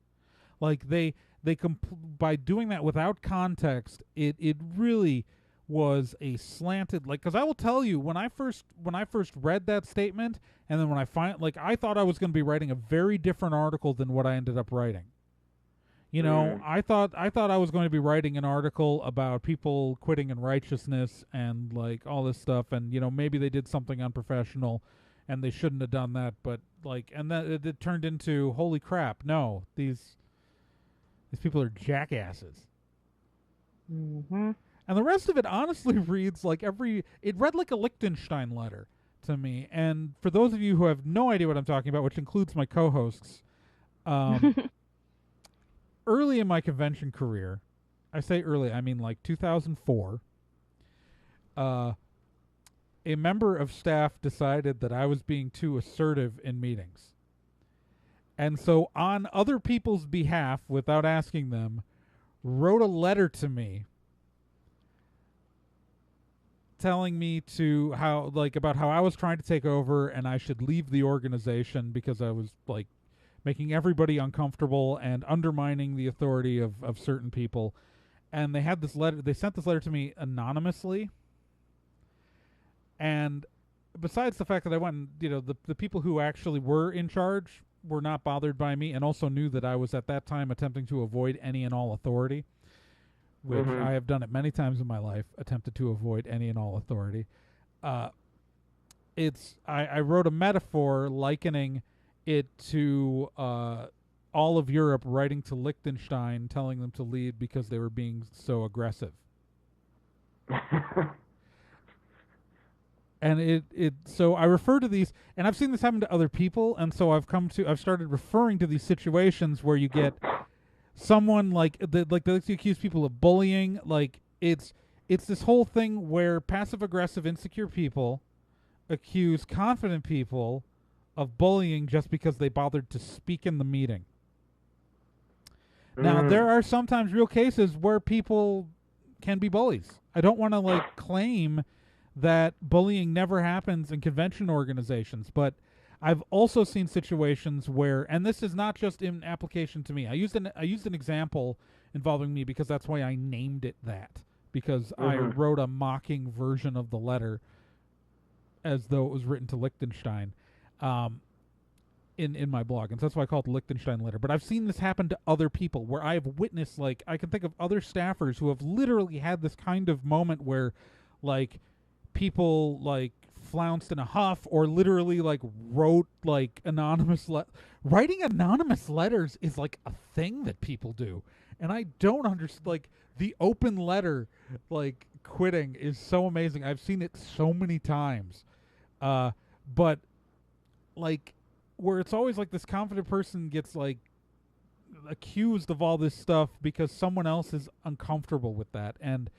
Like, by doing that without context, it really was a slanted, like, because I will tell you, when I first read that statement, and then when I thought I was going to be writing a very different article than what I ended up writing. You know, I thought I was going to be writing an article about people quitting in righteousness and like all this stuff, and you know, maybe they did something unprofessional and they shouldn't have done that, but like, and that it turned into, holy crap, no, these people are jackasses. And the rest of it honestly reads like it read like a Liechtenstein letter to me. And for those of you who have no idea what I'm talking about, which includes my co-hosts, early in my convention career, I say early, I mean like 2004, a member of staff decided that I was being too assertive in meetings. And so on other people's behalf, without asking them, wrote a letter to me telling me about how I was trying to take over and I should leave the organization because I was like making everybody uncomfortable and undermining the authority of certain people. And they sent this letter to me anonymously. And besides the fact that I went, the people who actually were in charge were not bothered by me, and also knew that I was at that time attempting to avoid any and all authority, which I have done it many times in my life, attempted to avoid any and all authority. I wrote a metaphor likening it to all of Europe writing to Liechtenstein, telling them to leave because they were being so aggressive. And so I refer to these, and I've seen this happen to other people, and so I've started referring to these situations where you get someone they accuse people of bullying. Like it's this whole thing where passive aggressive, insecure people accuse confident people of bullying just because they bothered to speak in the meeting. Now, there are sometimes real cases where people can be bullies. I don't want to claim that bullying never happens in convention organizations, but I've also seen situations where, and this is not just in application to me. I used an example involving me because that's why I named it that, because I wrote a mocking version of the letter as though it was written to Liechtenstein in my blog, and so that's why I call it the Liechtenstein letter. But I've seen this happen to other people where I have witnessed, I can think of other staffers who have literally had this kind of moment where people flounced in a huff, or literally wrote anonymous writing anonymous letters is a thing that people do, and I don't understand. The open letter quitting is so amazing. I've seen it so many times, but where it's always this confident person gets accused of all this stuff because someone else is uncomfortable with that. And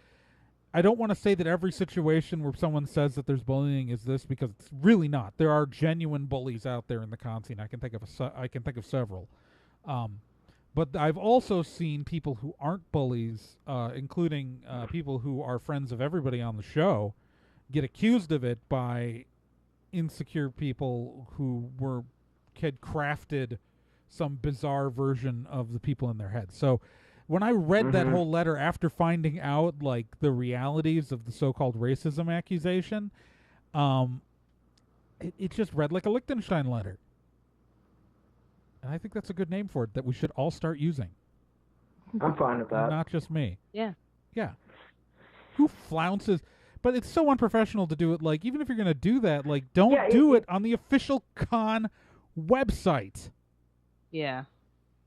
I don't want to say that every situation where someone says that there's bullying is this, because it's really not. There are genuine bullies out there in the con scene. I can think of several. But I've also seen people who aren't bullies, including people who are friends of everybody on the show, get accused of it by insecure people who had crafted some bizarre version of the people in their heads. So when I read that whole letter after finding out the realities of the so-called racism accusation, it just read like a Liechtenstein letter. And I think that's a good name for it that we should all start using. I'm fine with that. Not just me. Yeah. Yeah. Who flounces? But it's so unprofessional to do it. Even if you're going to do that, don't do it on the official con website. Yeah.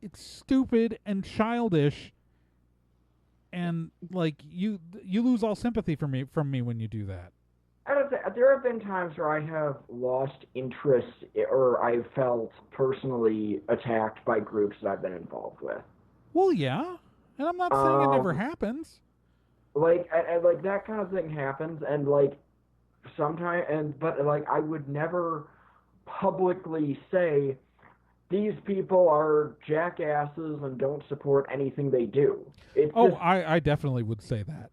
It's stupid and childish, and you lose all sympathy from me when you do that. There have been times where I have lost interest, or I've felt personally attacked by groups that I've been involved with. Well, yeah, and I'm not saying it never happens. That kind of thing happens, and sometimes, but I would never publicly say these people are jackasses and don't support anything they do. I definitely would say that.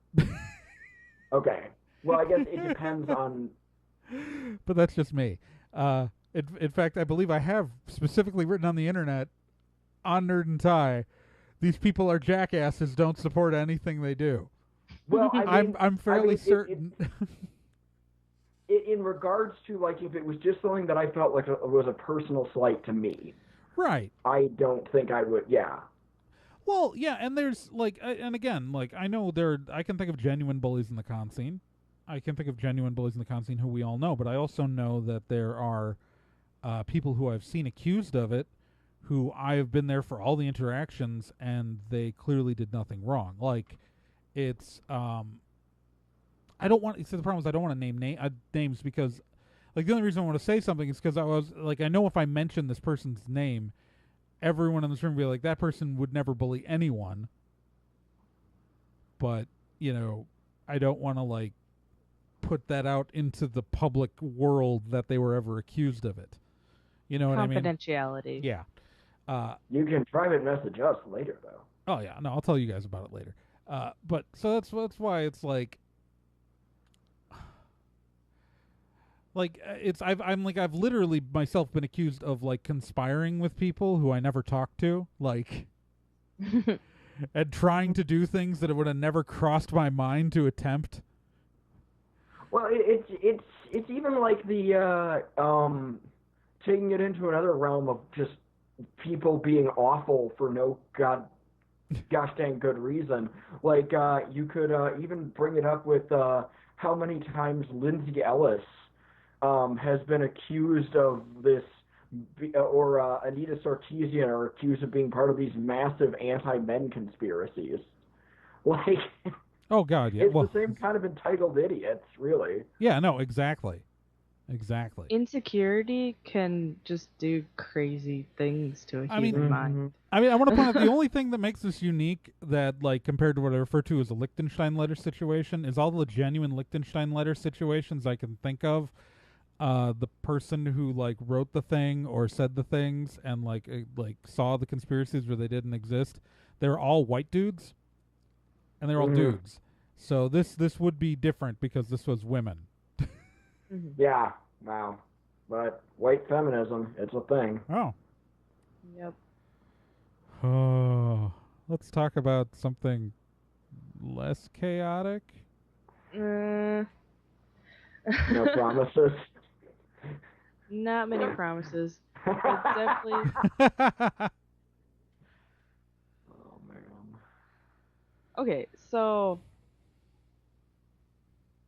Okay. Well, I guess it depends on... But that's just me. In fact, I believe I have specifically written on the internet, on Nerd and Tie, these people are jackasses, don't support anything they do. Well, I'm fairly certain... in regards to, if it was just something that I felt it was a personal slight to me. Right. I don't think I would, yeah. Well, yeah, and there's, and again, I know I can think of genuine bullies in the con scene. I can think of genuine bullies in the con scene who we all know, but I also know that there are people who I've seen accused of it, who I have been there for all the interactions, and they clearly did nothing wrong. It's, I don't want, the problem is I don't want to name names, because, the only reason I want to say something is because I was, I know if I mention this person's name, everyone in this room would be that person would never bully anyone. But, I don't want to, put that out into the public world that they were ever accused of it. You know what I mean? Confidentiality. Yeah. You can private message us later, though. Oh, yeah. No, I'll tell you guys about it later. But, so that's why it's I've literally myself been accused of conspiring with people who I never talked to, and trying to do things that it would have never crossed my mind to attempt. Well, it's even like the taking it into another realm of just people being awful for no gosh dang good reason. Like you could even bring it up with how many times Lindsay Ellis has been accused of this, or Anita Sarkeesian are accused of being part of these massive anti-men conspiracies. Like, Oh God, yeah. it's Well, the same kind of entitled idiots, really. yeah, no, exactly. Insecurity can just do crazy things to a I mean, human mind. I want to point out the only thing that makes this unique, that like compared to what I refer to as a Liechtenstein letter situation, is all the genuine Liechtenstein letter situations I can think of. The person who like wrote the thing or said the things and like saw the conspiracies where they didn't exist, they're all white dudes, and they're all dudes. So this would be different because this was women. Yeah, wow. But white feminism, it's a thing. Oh. Yep. Oh. Let's talk about something less chaotic. No promises. Not many promises. But definitely. Oh man. Okay, so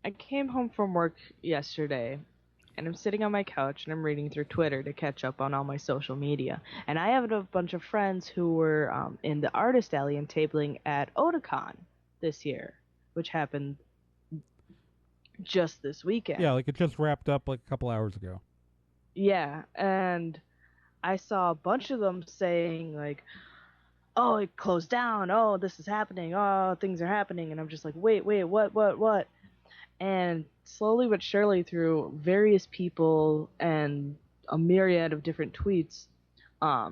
I came home from work yesterday, and I'm sitting on my couch and I'm reading through Twitter to catch up on all my social media. And I have a bunch of friends who were in the artist alley and tabling at Otakon this year, which happened just this weekend. Yeah, like it just wrapped up like a couple hours ago. Yeah, and I saw a bunch of them saying like, "Oh, it closed down. Oh, this is happening. Oh, things are happening." And I'm just like, "Wait, what?" And slowly but surely, through various people and a myriad of different tweets, I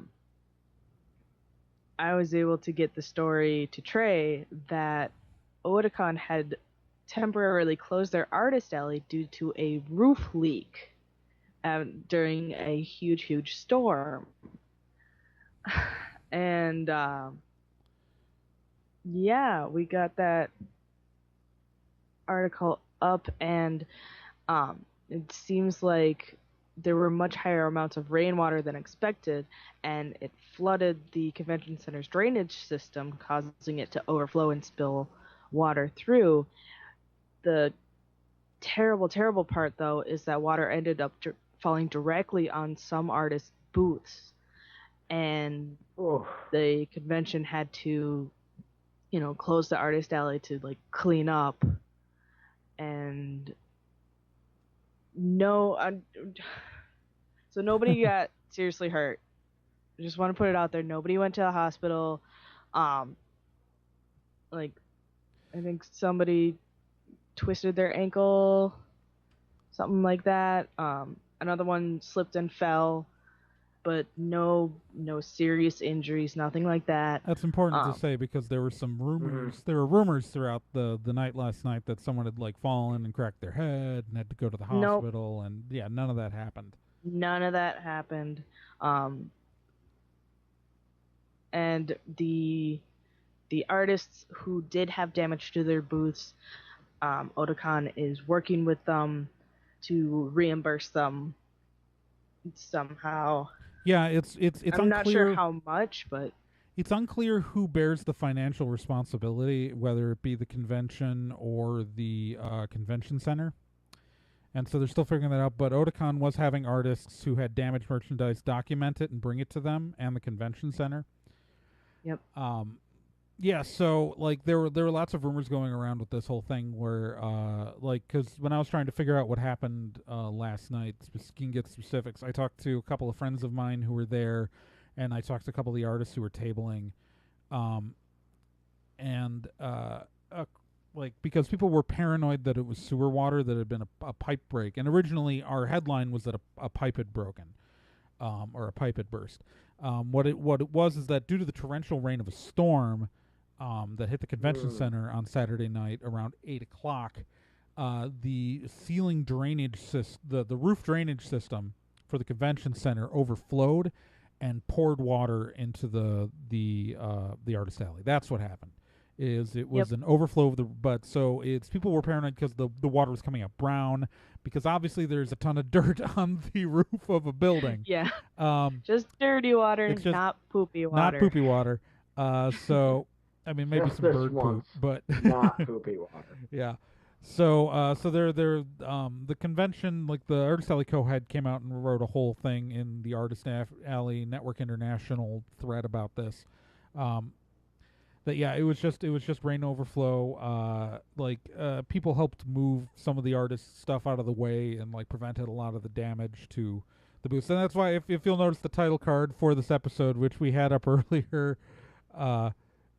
was able to get the story to Trey that Otakon had temporarily closed their artist alley due to a roof leak during a huge storm. And yeah, we got that article up, and it seems like there were much higher amounts of rainwater than expected, and it flooded the convention center's drainage system, causing it to overflow and spill water through. The terrible part, though, is that water ended up falling directly on some artists' booths, and the convention had to, close the artist alley to like clean up. And so nobody got seriously hurt. I just want to put it out there. Nobody went to the hospital. Like, I think somebody twisted their ankle, something like that. Another one slipped and fell, but no serious injuries, nothing like that. That's important to say because there were some rumors. There were rumors throughout the night last night that someone had like fallen and cracked their head and had to go to the hospital. And yeah, none of that happened. None of that happened. And the artists who did have damage to their booths, Otakon is working with them to reimburse them somehow. Yeah, it's I'm unclear. not sure how much, but it's unclear who bears the financial responsibility, whether it be the convention or the convention center. And so they're still figuring that out. But Otakon was having artists who had damaged merchandise document it and bring it to them and the convention center. Yep. Yeah, so like there were lots of rumors going around with this whole thing where because when I was trying to figure out what happened last night, can get specifics, I talked to a couple of friends of mine who were there, and I talked to a couple of the artists who were tabling, like because people were paranoid that it was sewer water, that had been a pipe break, and originally our headline was that a pipe had broken, or a pipe had burst. What it was is that due to the torrential rain of a storm that hit the convention center on Saturday night around 8 o'clock, the ceiling drainage the roof drainage system for the convention center overflowed and poured water into the artist alley. That's what happened. It was an overflow of so people were paranoid because the water was coming out brown because obviously there's a ton of dirt on the roof of a building. Yeah. Um, Just dirty water, It's just not poopy water. not poopy water. So, I mean, maybe some This bird one, poop, but not poopy water. yeah. So, the convention, like the Artist Alley co-head came out and wrote a whole thing in the Artist Alley Network International thread about this. That yeah, it was just rain overflow. People helped move some of the artist stuff out of the way and like prevented a lot of the damage to the booths. And that's why if you'll notice the title card for this episode, which we had up earlier,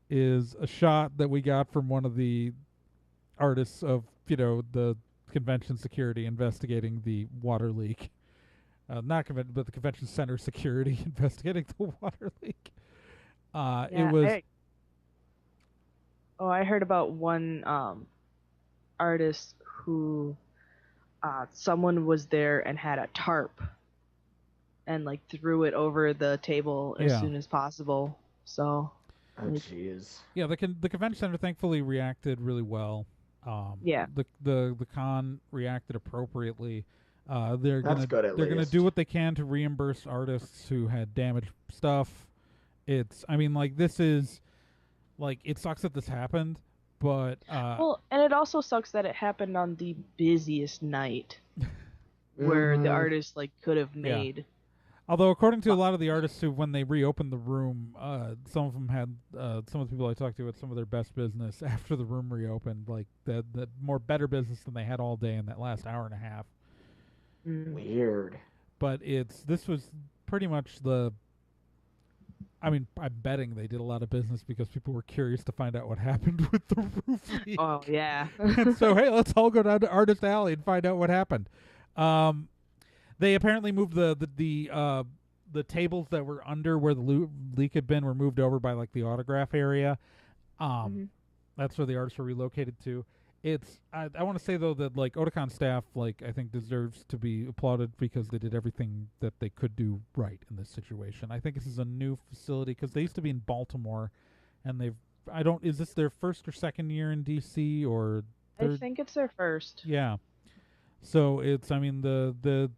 is a shot that we got from one of the artists of the convention security investigating the water leak. Not convention, but the convention center security investigating the water leak. It was. I heard about one artist who someone was there and had a tarp and like threw it over the table as soon as possible. So. Oh jeez. Yeah, the convention center thankfully reacted really well. The con reacted appropriately. They're gonna do what they can to reimburse artists who had damaged stuff. This is. Like, it sucks that this happened, but... well, and it also sucks that it happened on the busiest night where the artist, could have made... Yeah. Although, according to a lot of the artists who, when they reopened the room, some of them had... some of the people I talked to had some of their best business after the room reopened. Like, the more better business than they had all day in that last hour and a half. Weird. But this was pretty much the... I mean, I'm betting they did a lot of business because people were curious to find out what happened with the roof leak. Oh, yeah. And so, hey, let's all go down to Artist Alley and find out what happened. They apparently moved the tables that were under where the leak had been were moved over by, like, the autograph area. That's where the artists were relocated to. I want to say, though, that, like, Otakon staff, like, I think deserves to be applauded because they did everything that they could do right in this situation. I think this is a new facility because they used to be in Baltimore, and is this their first or second year in D.C. or third? I think it's their first. Yeah. So the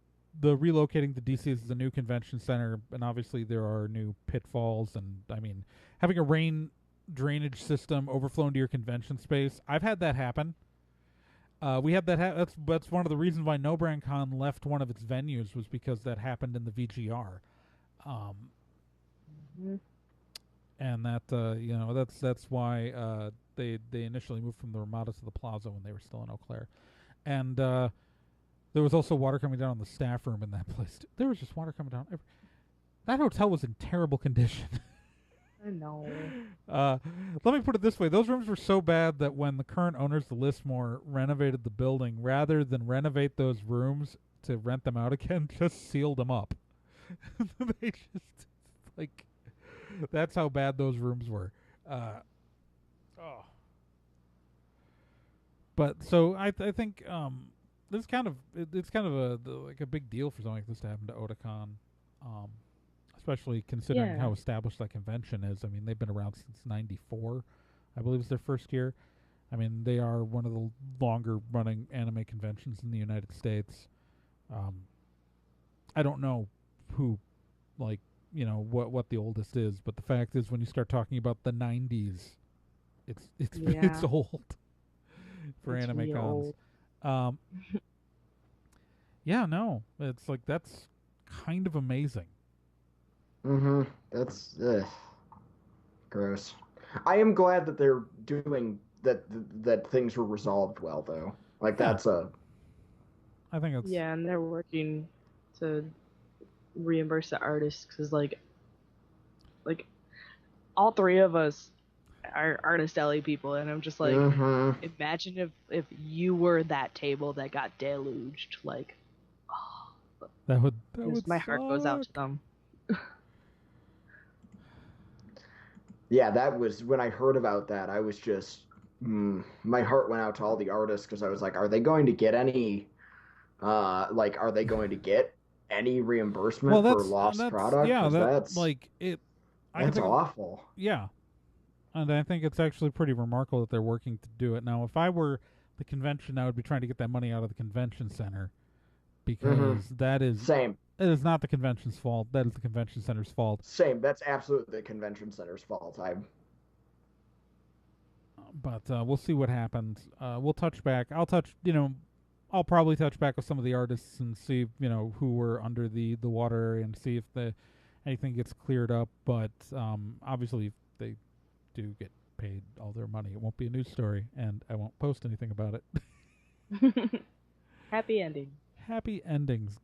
relocating to D.C. is a new convention center, and obviously there are new pitfalls, and, I mean, having a rain drainage system overflow into your convention space. I've had that happen. We had that. That's one of the reasons why No Brand Con left one of its venues was because that happened in the VGR. And that that's why they initially moved from the Ramada to the Plaza when they were still in Eau Claire. And there was also water coming down on the staff room in that place. There was just water coming down. That hotel was in terrible condition. I know. Let me put it this way. Those rooms were so bad that when the current owners, the Lismore, renovated the building, rather than renovate those rooms to rent them out again, just sealed them up. They just, that's how bad those rooms were. But, so, I think, it's kind of a big deal for something like this to happen to Otakon. Especially considering how established that convention is. I mean, they've been around since '94, I believe is their first year. I mean, they are one of the longer-running anime conventions in the United States. I don't know who, what the oldest is, but the fact is, when you start talking about the '90s, it's old for it's anime cons. Old. Yeah, no, it's like that's kind of amazing. That's gross. I am glad that they're doing that. That things were resolved well, though. Like that's a. I think it's. Yeah, and they're working to reimburse the artists because, like all three of us are Artist Alley people, and I'm just like, imagine if you were that table that got deluged, like. Oh, that would my heart goes out to them. Yeah, that was when I heard about that. I was just, my heart went out to all the artists because I was like, are they going to get any, are they going to get any reimbursement for lost product? Yeah, that's awful. Yeah, and I think it's actually pretty remarkable that they're working to do it. Now, if I were the convention, I would be trying to get that money out of the convention center because that is Same. It is not the convention's fault. That is the convention center's fault. Same. That's absolutely the convention center's fault. But we'll see what happens. We'll touch back. I'll probably touch back with some of the artists and see, who were under the water and see if anything gets cleared up. But obviously, if they do get paid all their money, it won't be a news story, and I won't post anything about it. Happy ending. Happy endings.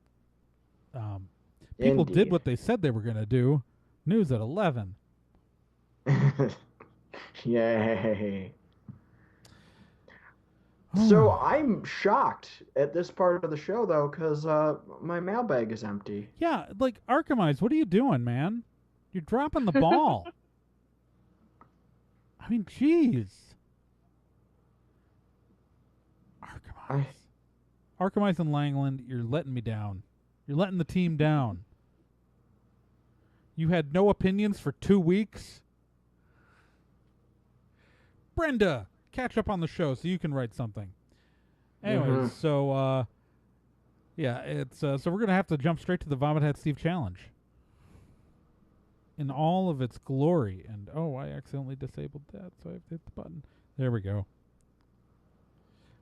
People did what they said they were going to do. News at 11. Yay. So I'm shocked at this part of the show, though, because my mailbag is empty. Yeah, like, Archimize, what are you doing, man? You're dropping the ball. I mean, jeez. Archimize and Langland, you're letting me down. You're letting the team down. You had no opinions for 2 weeks? Brenda, catch up on the show so you can write something. Anyways, so it's so we're gonna have to jump straight to the Vomit Head Steve challenge in all of its glory. And I accidentally disabled that, so I have to hit the button. There we go.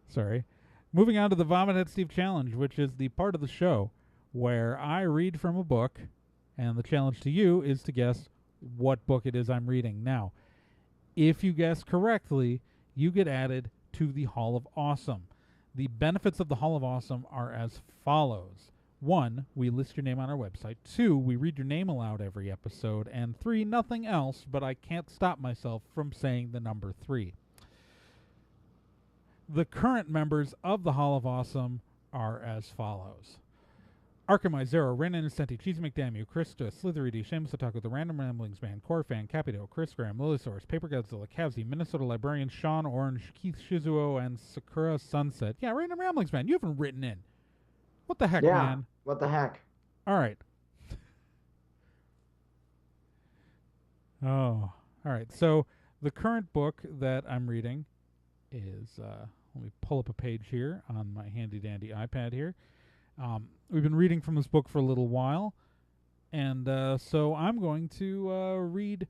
Sorry. Moving on to the Vomit Head Steve challenge, which is the part of the show where I read from a book, and the challenge to you is to guess what book it is I'm reading. Now, if you guess correctly, you get added to the Hall of Awesome. The benefits of the Hall of Awesome are as follows. 1, we list your name on our website. 2, we read your name aloud every episode. And 3, nothing else, but I can't stop myself from saying the number 3. The current members of the Hall of Awesome are as follows. Archimize, Zero, Ren Innocenti, Cheesy McDamu, Krista, Slithery D, Shameless Otaku, The Random Ramblings Band, Corfan, Capito, Chris Graham, Lilysaurus, Paper Godzilla, Kavzi, Minnesota Librarian, Sean Orange, Keith Shizuo, and Sakura Sunset. Yeah, Random Ramblings Band, you haven't written in. What the heck, man? What the heck? All right. All right. So the current book that I'm reading is, let me pull up a page here on my handy-dandy iPad here. We've been reading from this book for a little while, and so I'm going to read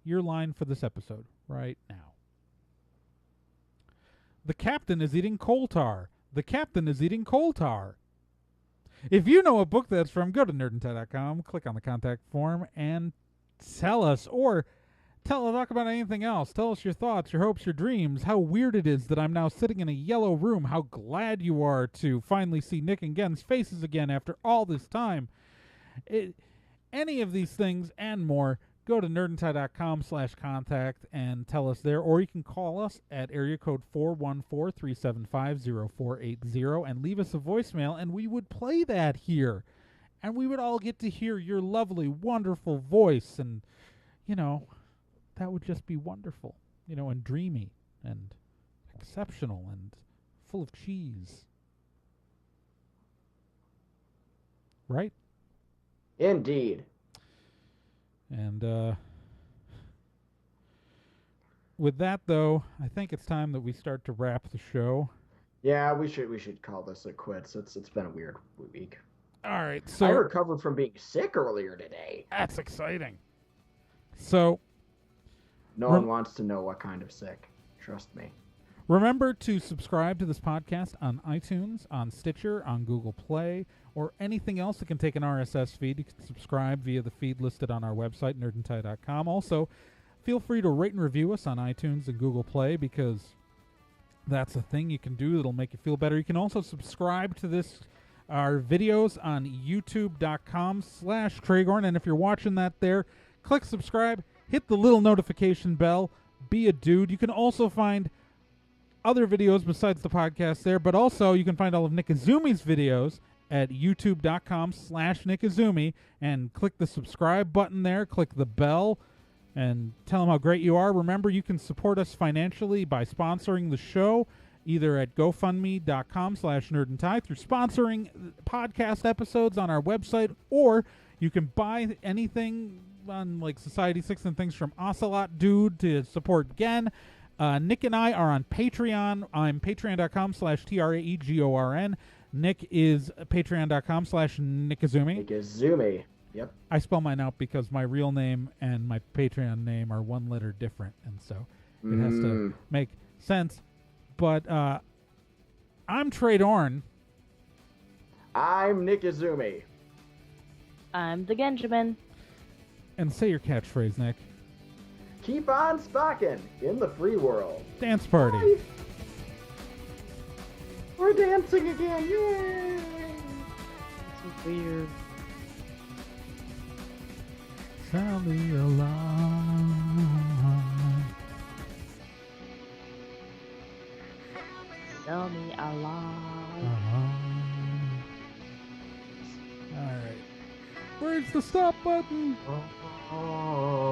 your line for this episode right now. The captain is eating coal tar. The captain is eating coal tar. If you know what book that's from, go to nerdandtie.com, click on the contact form, and tell us, or talk about anything else. Tell us your thoughts, your hopes, your dreams, how weird it is that I'm now sitting in a yellow room, how glad you are to finally see Nick and Gen's faces again after all this time. Any of these things and more, go to nerdandtie.com/contact and tell us there, or you can call us at area code 414-375-0480 and leave us a voicemail, and we would play that here. And we would all get to hear your lovely, wonderful voice, and, that would just be wonderful, and dreamy and exceptional and full of cheese. Right? Indeed. And with that, though, I think it's time that we start to wrap the show. Yeah, we should call this a quits. It's been a weird week. All right, so I recovered from being sick earlier today. That's exciting. So no one wants to know what kind of sick. Trust me. Remember to subscribe to this podcast on iTunes, on Stitcher, on Google Play, or anything else that can take an RSS feed. You can subscribe via the feed listed on our website, nerdandtie.com. Also, feel free to rate and review us on iTunes and Google Play, because that's a thing you can do that'll make you feel better. You can also subscribe to our videos on youtube.com/Tragorn, and if you're watching that there, click subscribe, hit the little notification bell, be a dude. You can also find other videos besides the podcast there, but also you can find all of Nick Izumi's videos at youtube.com/Nick Izumi, and click the subscribe button there, click the bell, and tell them how great you are. Remember, you can support us financially by sponsoring the show, either at gofundme.com/nerdandtie through sponsoring podcast episodes on our website, or you can buy anything on like Society 6 and things from Ocelot Dude to support Gen. Nick and I are on Patreon. I'm patreon.com/TRAEGORN. Nick is patreon.com/Nickazumi. Nikazumi. Yep. I spell mine out because my real name and my Patreon name are one letter different, and so it has to make sense. But I'm Trey Dorn. I'm Nikazumi. I'm the Genjamin. And say your catchphrase, Nick. Keep on spocking in the free world. Dance party. Bye. We're dancing again. Yay! This is weird. Tell me a lie. Tell me a lie. Alright. Where's the stop button? Oh.